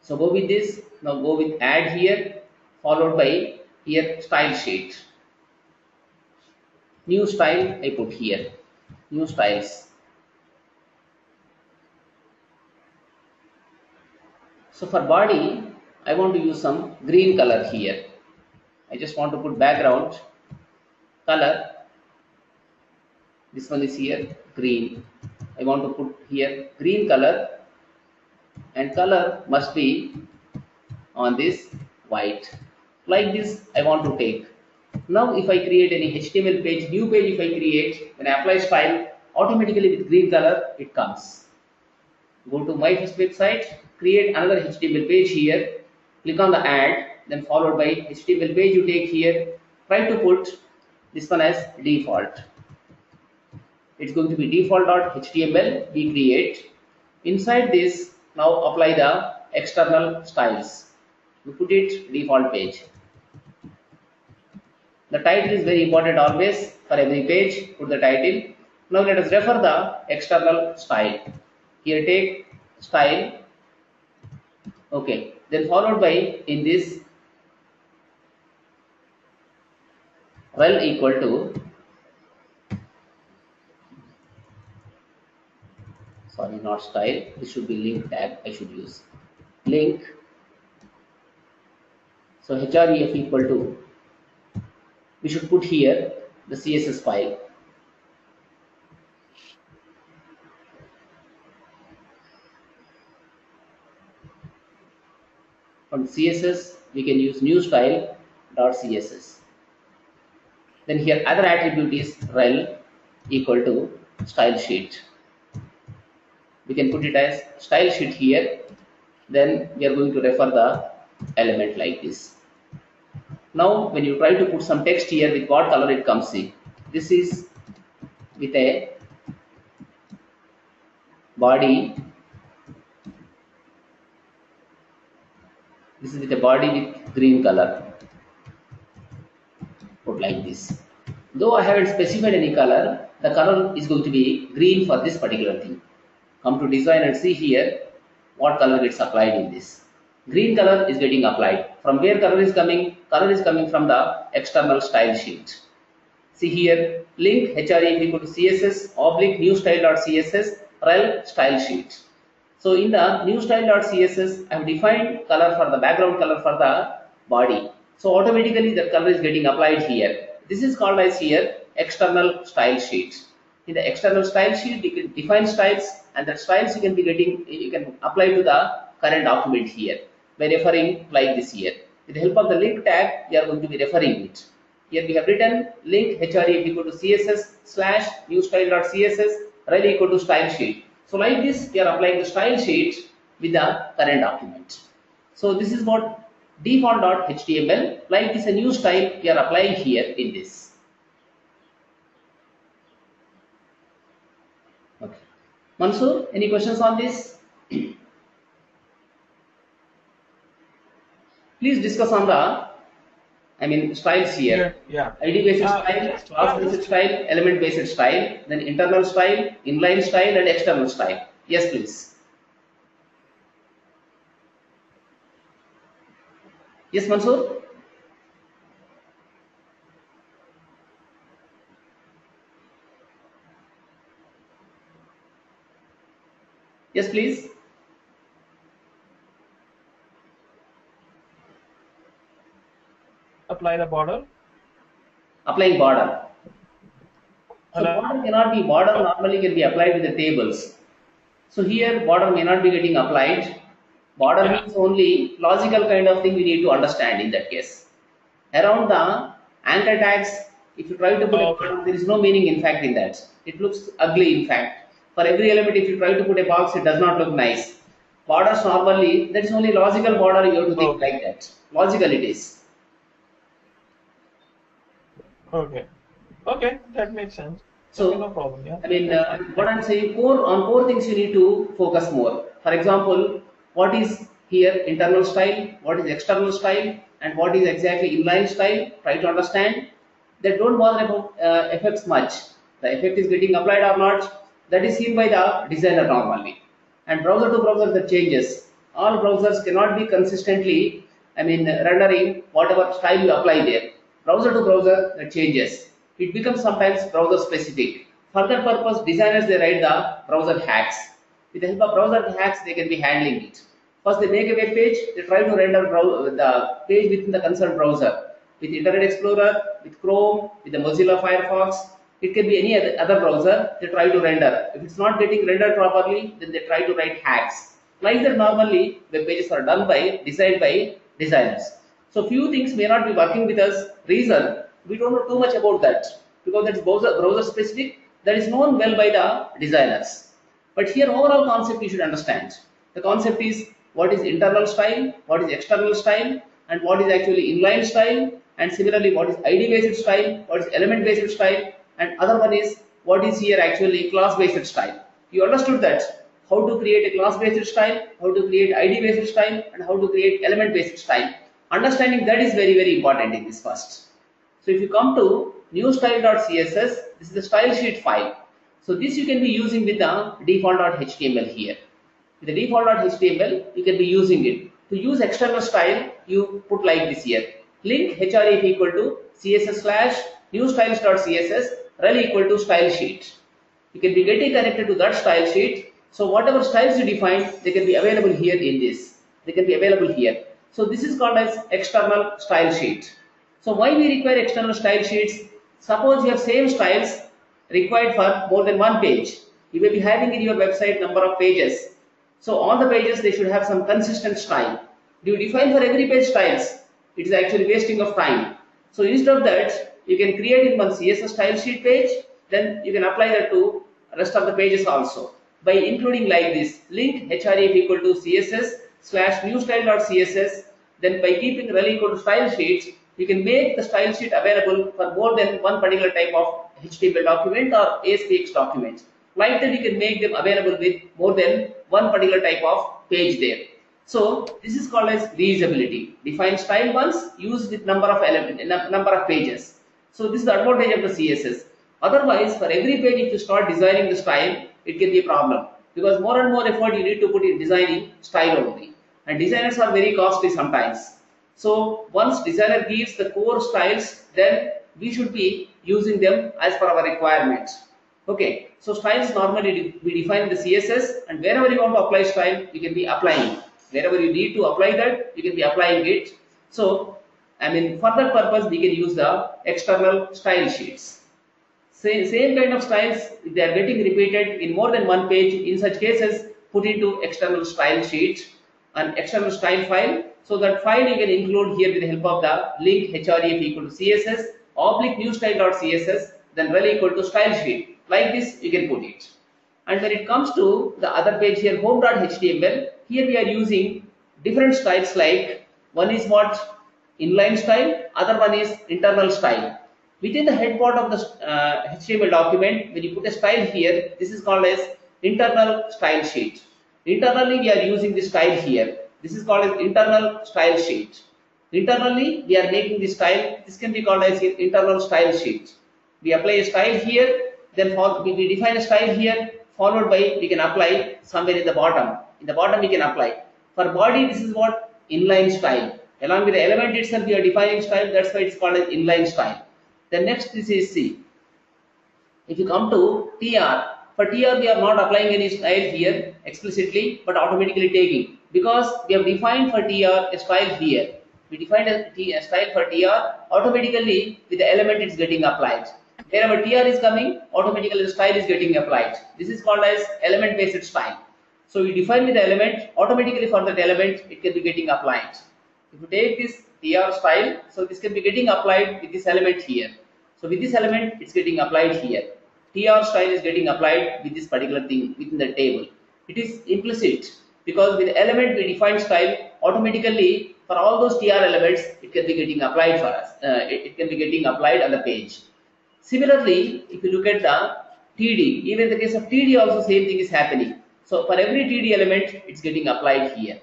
So go with this. Now go with add here, followed by here style sheet. New style I put here. New styles. So for body, I want to use some green color here. I just want to put background color. This one is here green. I want to put here green color, and color must be on this white. Like this I want to take. Now if I create any HTML page, new page if I create, when I apply style, automatically with green color it comes. Go to my first website, create another HTML page here, click on the add, then followed by HTML page you take here, try to put this one as default. It's going to be default.html we create. Inside this, now apply the external styles. We put it default page. The title is very important always for every page, put the title. Now let us refer the external style. Here take style, okay, then followed by in this rel equal to, sorry not style, this should be link tag I should use, link. So href equal to, we should put here the CSS file. From CSS, we can use new style dot CSS. Then here other attribute is rel equal to style sheet. We can put it as style sheet here. Then we are going to refer the element like this. Now when you try to put some text here, with what color it comes in? This is with a body. This is with a body with green color. Put like this. Though I haven't specified any color, the color is going to be green for this particular thing. Come to design and see here what color gets applied in this. Green color is getting applied. From where color is coming? Color is coming from the external style sheet. See here, link HRE equal to CSS oblique new style.css rel style sheet. So in the new style.css, I have defined color for the background color for the body. So automatically that color is getting applied here. This is called as here external style sheet. In the external style sheet, you can define styles, and that styles you can apply to the current document here by referring like this here. With the help of the link tag, we are going to be referring it. Here we have written link HRE equal to CSS slash new style.css rel equal to style sheet. So like this, we are applying the style sheet with the current document. So this is what default.html, like this a new style we are applying here in this. Okay. Mansoor, any questions on this? Please discuss on the styles here. Yeah. ID based style, class based style, element based style, then internal style, inline style, and external style. Yes, please. Yes, Mansoor. Yes, please. Apply the border. Applying border. So Hello. border cannot be, border normally can be applied with the tables. So here border may not be getting applied. Border means only logical kind of thing we need to understand in that case. Around the anchor tags, if you try to put a border, there is no meaning in fact in that. It looks ugly in fact. For every element, if you try to put a box, it does not look nice. Borders normally, that is only logical border you have to think like that. Logical it is. Okay, that makes sense. So, okay, no problem. Yeah. What I'm saying, core things you need to focus more. For example, what is here internal style, what is external style, and what is exactly inline style. Try to understand. They don't bother about effects much. The effect is getting applied or not, that is seen by the designer normally. And browser to browser that changes. All browsers cannot be consistently, rendering whatever style you apply there. Browser to browser that changes. It becomes sometimes browser specific. For that purpose, designers they write the browser hacks. With the help of browser hacks, they can be handling it. First, they make a web page. They try to render the page within the concerned browser. With Internet Explorer, with Chrome, with the Mozilla Firefox, it can be any other browser. They try to render. If it's not getting rendered properly, then they try to write hacks. Like that, normally web pages are designed by designers. So few things may not be working with us. Reason we don't know too much about that because that's browser specific. That is known well by the designers. But here overall concept you should understand. The concept is what is internal style, what is external style, and what is actually inline style, and similarly what is ID based style, what is element based style, and other one is what is here actually class based style. You understood that how to create a class based style, how to create ID based style, and how to create element based style. Understanding that is very, very important in this first. So if you come to new style.css, this is the style sheet file. So this you can be using with the default.html here. With the default.html, you can be using it. To use external style, you put like this here. Link href equal to css slash new styles.css rel equal to style sheet. You can be getting connected to that style sheet. So whatever styles you define, they can be available here in this. They can be available here. So this is called as external style sheet. So why we require external style sheets? Suppose you have same styles required for more than one page. You may be having in your website number of pages. So all the pages they should have some consistent style. you define for every page styles, it is actually wasting of time. So instead of that, you can create in one CSS style sheet page, then you can apply that to rest of the pages also by including like this link href equal to css slash new style.css. Then by keeping rel equal to style sheets, you can make the style sheet available for more than one particular type of HTML document or ASPX document. Like that, you can make them available with more than one particular type of page there. So this is called as reusability. Define style once, use with number of elements, number of pages. So this is the advantage of the CSS. Otherwise, for every page, if you start designing the style, it can be a problem because more and more effort you need to put in designing style only. And designers are very costly sometimes. So once designer gives the core styles, then we should be using them as per our requirements. Okay, so styles normally we define the CSS, and wherever you want to apply style, you can be applying. Wherever you need to apply that, you can be applying it. So, I mean, for that purpose, we can use the external style sheets. Same kind of styles, if they are getting repeated in more than one page, in such cases, put into external style sheet, an external style file. So that file you can include here with the help of the link href equal to css oblique new style.css, then rel equal to style sheet. Like this, you can put it. And when it comes to the other page here, home.html, here we are using different styles, like one is what inline style, other one is internal style. Within the head part of the HTML document, when you put a style here, this is called as internal style sheet. Internally, we are using this style here. This is called as internal style sheet. Internally, we are making this style. This can be called as internal style sheet. We apply a style here, then we define a style here, followed by we can apply somewhere in the bottom. In the bottom, we can apply. For body, this is what inline style. Along with the element itself, we are defining style. That's why it's called as inline style. Then next, this is C. If you come to TR, for TR we are not applying any style here explicitly, but automatically taking, because we have defined for TR a style here. We defined a style for TR, automatically with the element it's getting applied. Wherever TR is coming, automatically the style is getting applied. This is called as element based style. So we define with the element, automatically for that element it can be getting applied. If you take this TR style, so this can be getting applied with this element here. So with this element, it's getting applied here. TR style is getting applied with this particular thing within the table. It is implicit because with the element we define style, automatically for all those TR elements, it can be getting applied for us. It can be getting applied on the page. Similarly, if you look at the TD, even in the case of TD also same thing is happening. So for every TD element, it's getting applied here.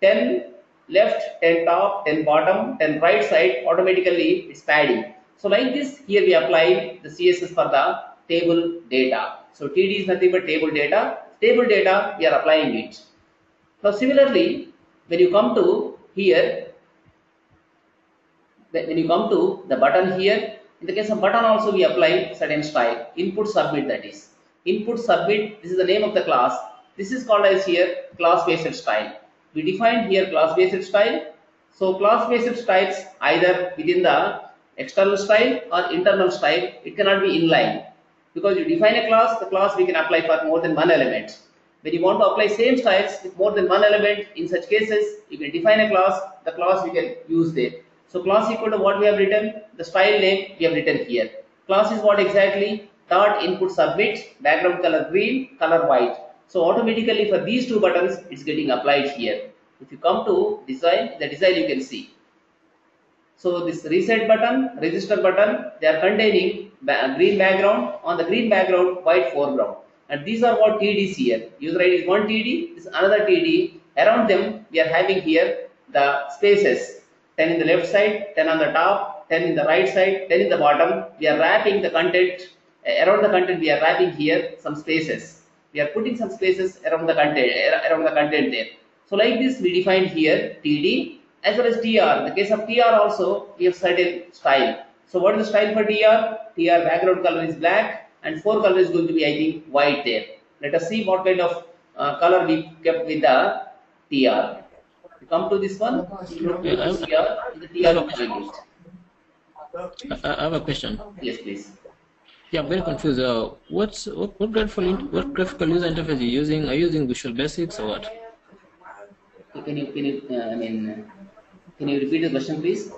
10 left, 10 top, 10 bottom, 10 right side, automatically it's padding. So like this, here we apply the CSS for the table data. So TD is nothing but table data. Table data, we are applying it. Now similarly, when you come to here, when you come to the button here, in the case of button also we apply certain style. Input submit, that is. Input submit, this is the name of the class. This is called as here class based style. We define here class based style. So class based styles either within the external style or internal style, it cannot be inline. Because you define a class, the class we can apply for more than one element. When you want to apply same styles with more than one element, in such cases, you can define a class, the class we can use there. So class equal to what we have written, the style name we have written here. Class is what exactly? Dot input submit, background color green, color white. So automatically for these two buttons, it's getting applied here. If you come to design, the design you can see. So this reset button, register button, they are containing green background, on the green background, white foreground. And these are what TDs here. User ID is one TD, this is another TD. Around them, we are having here the spaces. 10 in the left side, 10 on the top, 10 in the right side, 10 in the bottom. We are wrapping the content, around the content we are wrapping here some spaces. We are putting some spaces around the content there. So like this we defined here TD as well as TR. In the case of TR also we have certain style. So what is the style for TR? TR background color is black and forecolor is going to be, I think, white there. Let us see what kind of color we kept with the TR. We come to this one. I have a question. Yes, please. Yeah, I'm very confused. What graphical user interface are you using? Are you using Visual Basics or what? can you repeat the question, please?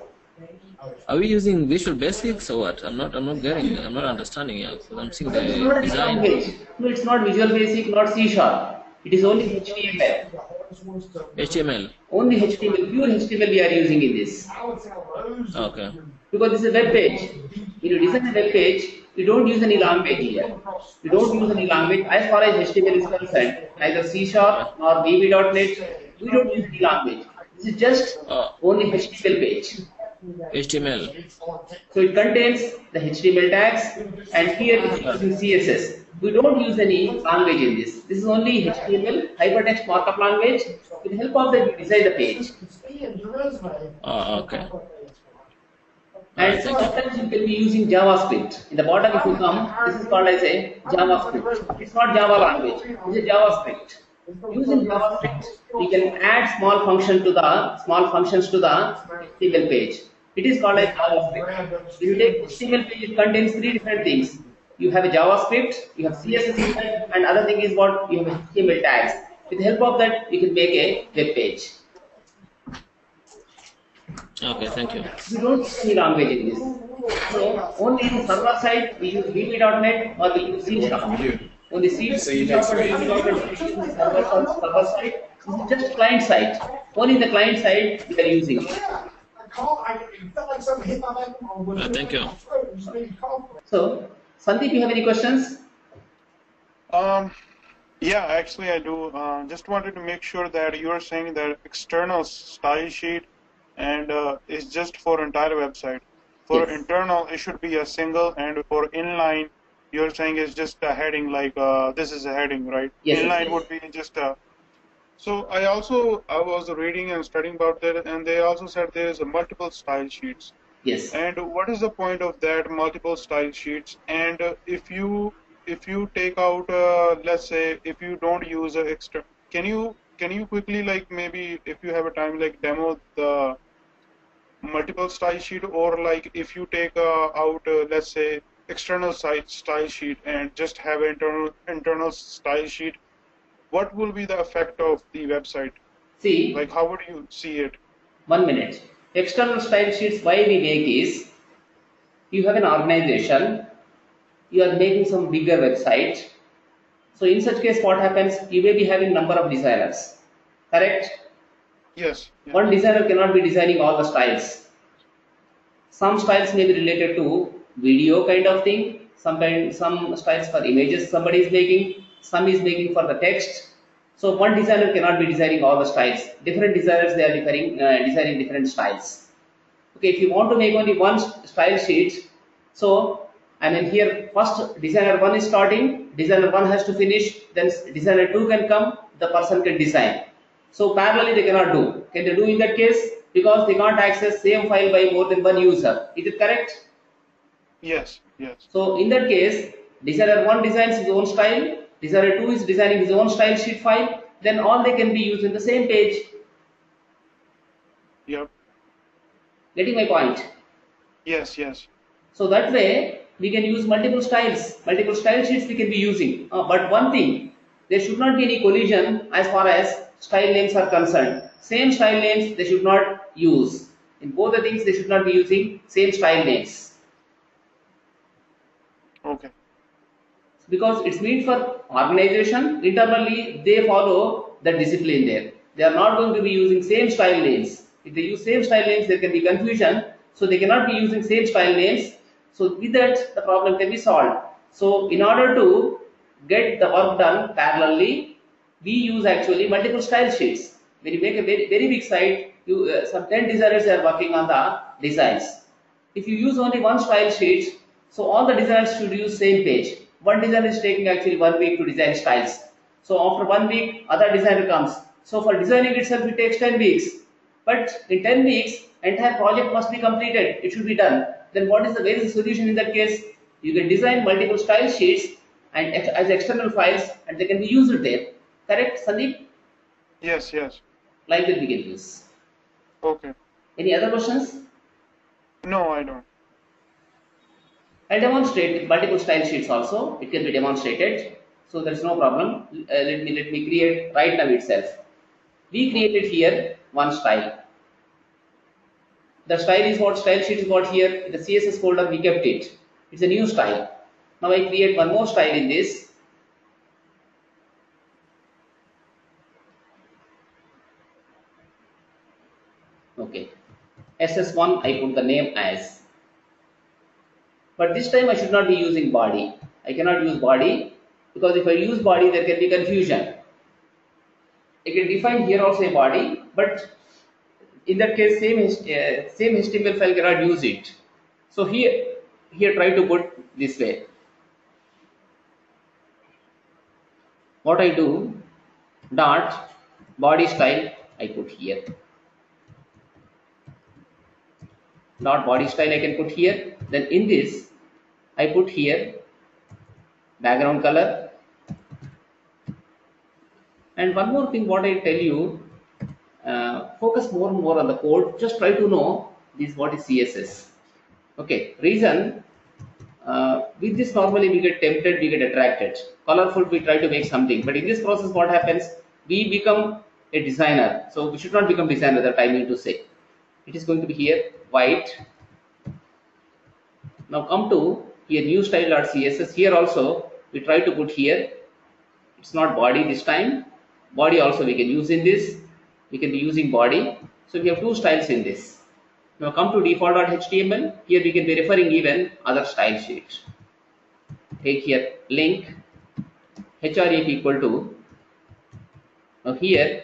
Are we using Visual Basics or what? I'm not getting. I'm not understanding. Yeah, because I'm seeing It's the not any design. language. No, it's not Visual Basic, not C Sharp. It is only HTML. HTML. Only HTML, pure HTML we are using in this. Okay. Because this is a web page. When you design a web page, you don't use any language here. You don't use any language as far as HTML is concerned. Neither C Sharp nor VB.NET. We don't use any language. This is just only HTML page. HTML. So it contains the HTML tags, and here it is using CSS. We don't use any language in this. This is only HTML, hypertext markup language. With the help of that, you design the page. Okay. And sometimes you can be using JavaScript. In the bottom, if you come, this is called as a JavaScript. It's not Java language. It's a JavaScript. Using JavaScript, we can add small functions to the HTML page. It is called as JavaScript. When you take HTML page, it contains three different things. You have a JavaScript, you have CSS, and other thing is what you have HTML tags. With the help of that, you can make a web page. Okay, thank you. We don't use any language in this. So only in server side we use VB.NET or we use C Sharp. Only C Sharp or VB.NET we use server side. This is just client side. Only the client side we are using. Thank you. So Sandeep, you have any questions? Yeah, actually I do. Just wanted to make sure that you are saying that external style sheet and is just for entire website. For Yes. internal, it should be a single, and for inline, you're saying it's just a heading, like this is a heading, right? Yes, Inline yes. would be just a. So I was reading and studying about that, and they also said there is a multiple style sheets. Yes. And what is the point of that multiple style sheets? And if you take out, let's say, if you don't use a extra, can you quickly, like, maybe if you have a time, like, demo the multiple style sheet, or like if you take out, let's say, external style sheet and just have internal style sheet, what will be the effect of the website? See, Like, how would you see it? 1 minute. External style sheets, why we make is, you have an organization, you are making some bigger website. So in such case, what happens? You may be having number of designers, correct? Yes. Yeah. One designer cannot be designing all the styles. Some styles may be related to video kind of thing. Some styles for images somebody is making. Some is making for the text. So one designer cannot be designing all the styles. Different designers, they are designing different styles. Okay, if you want to make only one style sheet, so here first designer 1 is starting, designer 1 has to finish, then designer 2 can come, the person can design. So parallelly they cannot do. Can they do in that case? Because they can't access same file by more than one user. Is it correct? Yes. Yes. So in that case, designer 1 designs his own style, designer 2 is designing his own style sheet file, then all they can be used in the same page. Yep. Getting my point? Yes. Yes. So that way we can use multiple style sheets we can be using. But one thing, there should not be any collision as far as style names are concerned. Same style names they should not use. In both the things they should not be using same style names. Okay. Because it's meant for organization, internally they follow the discipline there. They are not going to be using same style names. If they use same style names, there can be confusion. So they cannot be using same style names. So with that, the problem can be solved. So in order to get the work done parallelly, we use actually multiple style sheets. When you make a very, very big site, some 10 designers are working on the designs. If you use only one style sheet, so all the designers should use same page. One designer is taking actually 1 week to design styles. So after 1 week, other designer comes. So for designing itself, it takes 10 weeks. But in 10 weeks, entire project must be completed. It should be done. Then where is the solution in that case? You can design multiple style sheets and as external files, and they can be used there. Correct, Sandeep? Yes. Yes. Like that we can use. Okay. Any other questions? No, I don't. I'll demonstrate with multiple style sheets also. It can be demonstrated. So there is no problem. Let me create right now itself. We created here one style. The style is what? Style sheet is what here? In the CSS folder we kept it. It's a new style. Now I create one more style in this. Okay. SS1 I put the name as. But this time I should not be using body. I cannot use body because if I use body there can be confusion. I can define here also a body, but in that case same HTML file cannot use it. So here try to put this way. What I do, dot body style I put here. Dot body style I can put here. Then in this I put here background color. And one more thing what I tell you, focus more and more on the code. Just try to know this what is CSS. Okay, reason with this normally we get tempted, we get attracted. Colorful we try to make something, but in this process what happens? We become a designer. So we should not become designer, that I mean to say. It is going to be here white. Now come to here new style.css. Here also we try to put here. It's not body this time. Body also we can use in this. We can be using body. So we have two styles in this. Now come to default.html. Here we can be referring even other style sheet. Take here link href equal to. Now here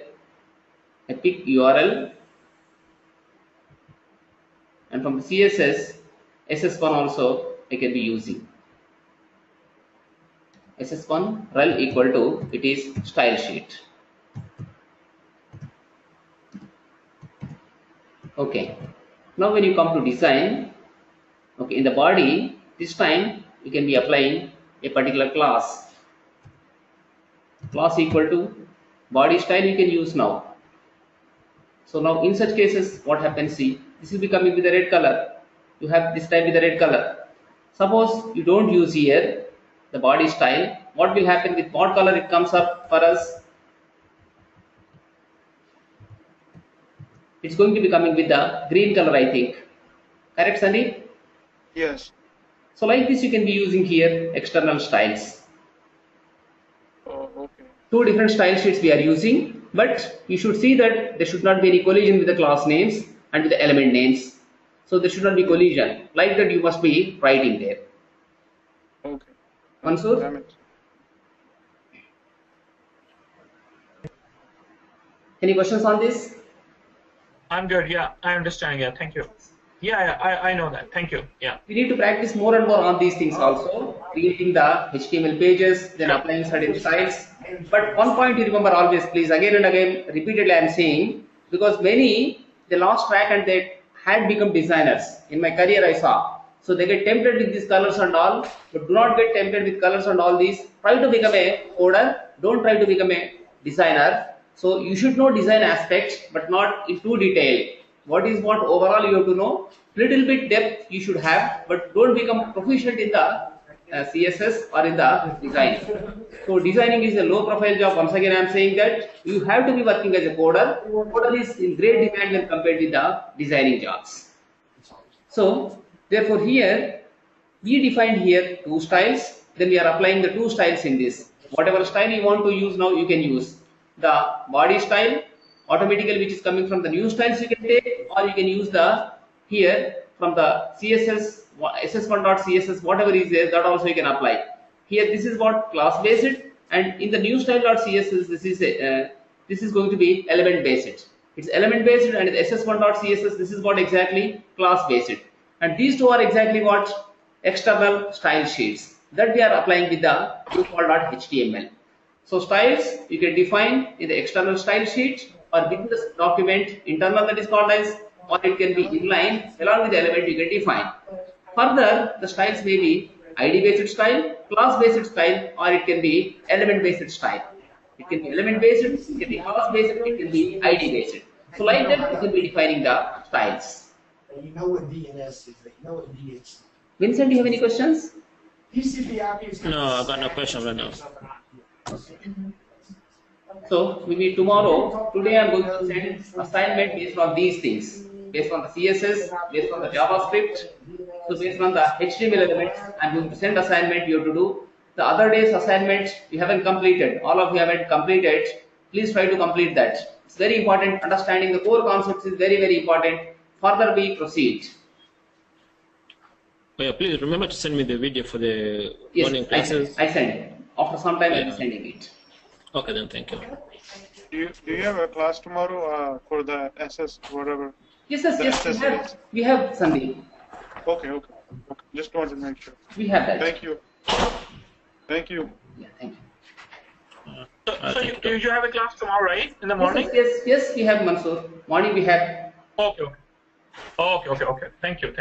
I pick URL. And from the CSS, SS1 also I can be using. SS1 rel equal to, it is style sheet. Okay. Now when you come to design, okay, in the body, this time you can be applying a particular class. Class equal to body style you can use now. So now in such cases, what happens? See, this will be coming with a red color. You have this type with a red color. Suppose you don't use here the body style. What will happen with what color it comes up for us? It's going to be coming with the green color, I think. Correct, Sandeep? Yes. So like this, you can be using here external styles. Oh, okay. Two different style sheets we are using, but you should see that there should not be any collision with the class names and with the element names. So there should not be collision. Like that, you must be writing there. Okay. Mansur? Any questions on this? I'm good. Yeah, I understand. Yeah, thank you. Yeah, I know that. Thank you. Yeah. We need to practice more and more on these things also, creating the HTML pages, then applying certain styles. But one point you remember always, please, again and again, repeatedly I am saying, because many, they lost track and they had become designers. In my career I saw. So they get tempted with these colors and all, but do not get tempted with colors and all these. Try to become a coder, don't try to become a designer. So you should know design aspects, but not in too detail. What is what overall you have to know, little bit depth you should have, but don't become proficient in the CSS or in the design. So designing is a low profile job. Once again I am saying that you have to be working as a coder. Coder is in great demand when compared with the designing jobs. So therefore here we defined here two styles, then we are applying the two styles in this. Whatever style you want to use now, you can use the body style automatically, which is coming from the new styles you can take, or you can use the here from the CSS ss1.css, whatever is there, that also you can apply. Here this is what class based, and in the new style.css this is going to be element based. It's element based, and in the ss1.css this is what exactly class based, and these two are exactly what external style sheets that we are applying with the default.html. So styles you can define in the external style sheet or within the document internal, that is called as, or it can be inline along with the element you can define. Further, the styles may be ID based style, class based style, or it can be element based style. It can be element based, it can be class based, it can be ID based. So like that, you can be defining the styles. You know what DNS is, you know what DHT. Vincent, do you have any questions? TCP/IP is No, I've got no question right now. So we meet tomorrow. Today I'm going to send assignment based on these things, based on the CSS, based on the JavaScript. So based on the HTML elements, I'm going to send assignment you have to do. The other day's assignments you haven't completed. All of you haven't completed. Please try to complete that. It's very important. Understanding the core concepts is very, very important. Further we proceed. Oh yeah, please remember to send me the video for the Yes, morning classes. I send it. After some time I'll be sending it. Okay, then thank you. Do you have a class tomorrow for the SS whatever? Yes, The yes, accessories. we have Sandeep. Okay. Just wanted to make sure. We have that. Thank you. Thank you. Yeah, thank you. So you have a class tomorrow, right? In the morning? Yes, we have Mansoor. Morning we have. Okay. Thank you.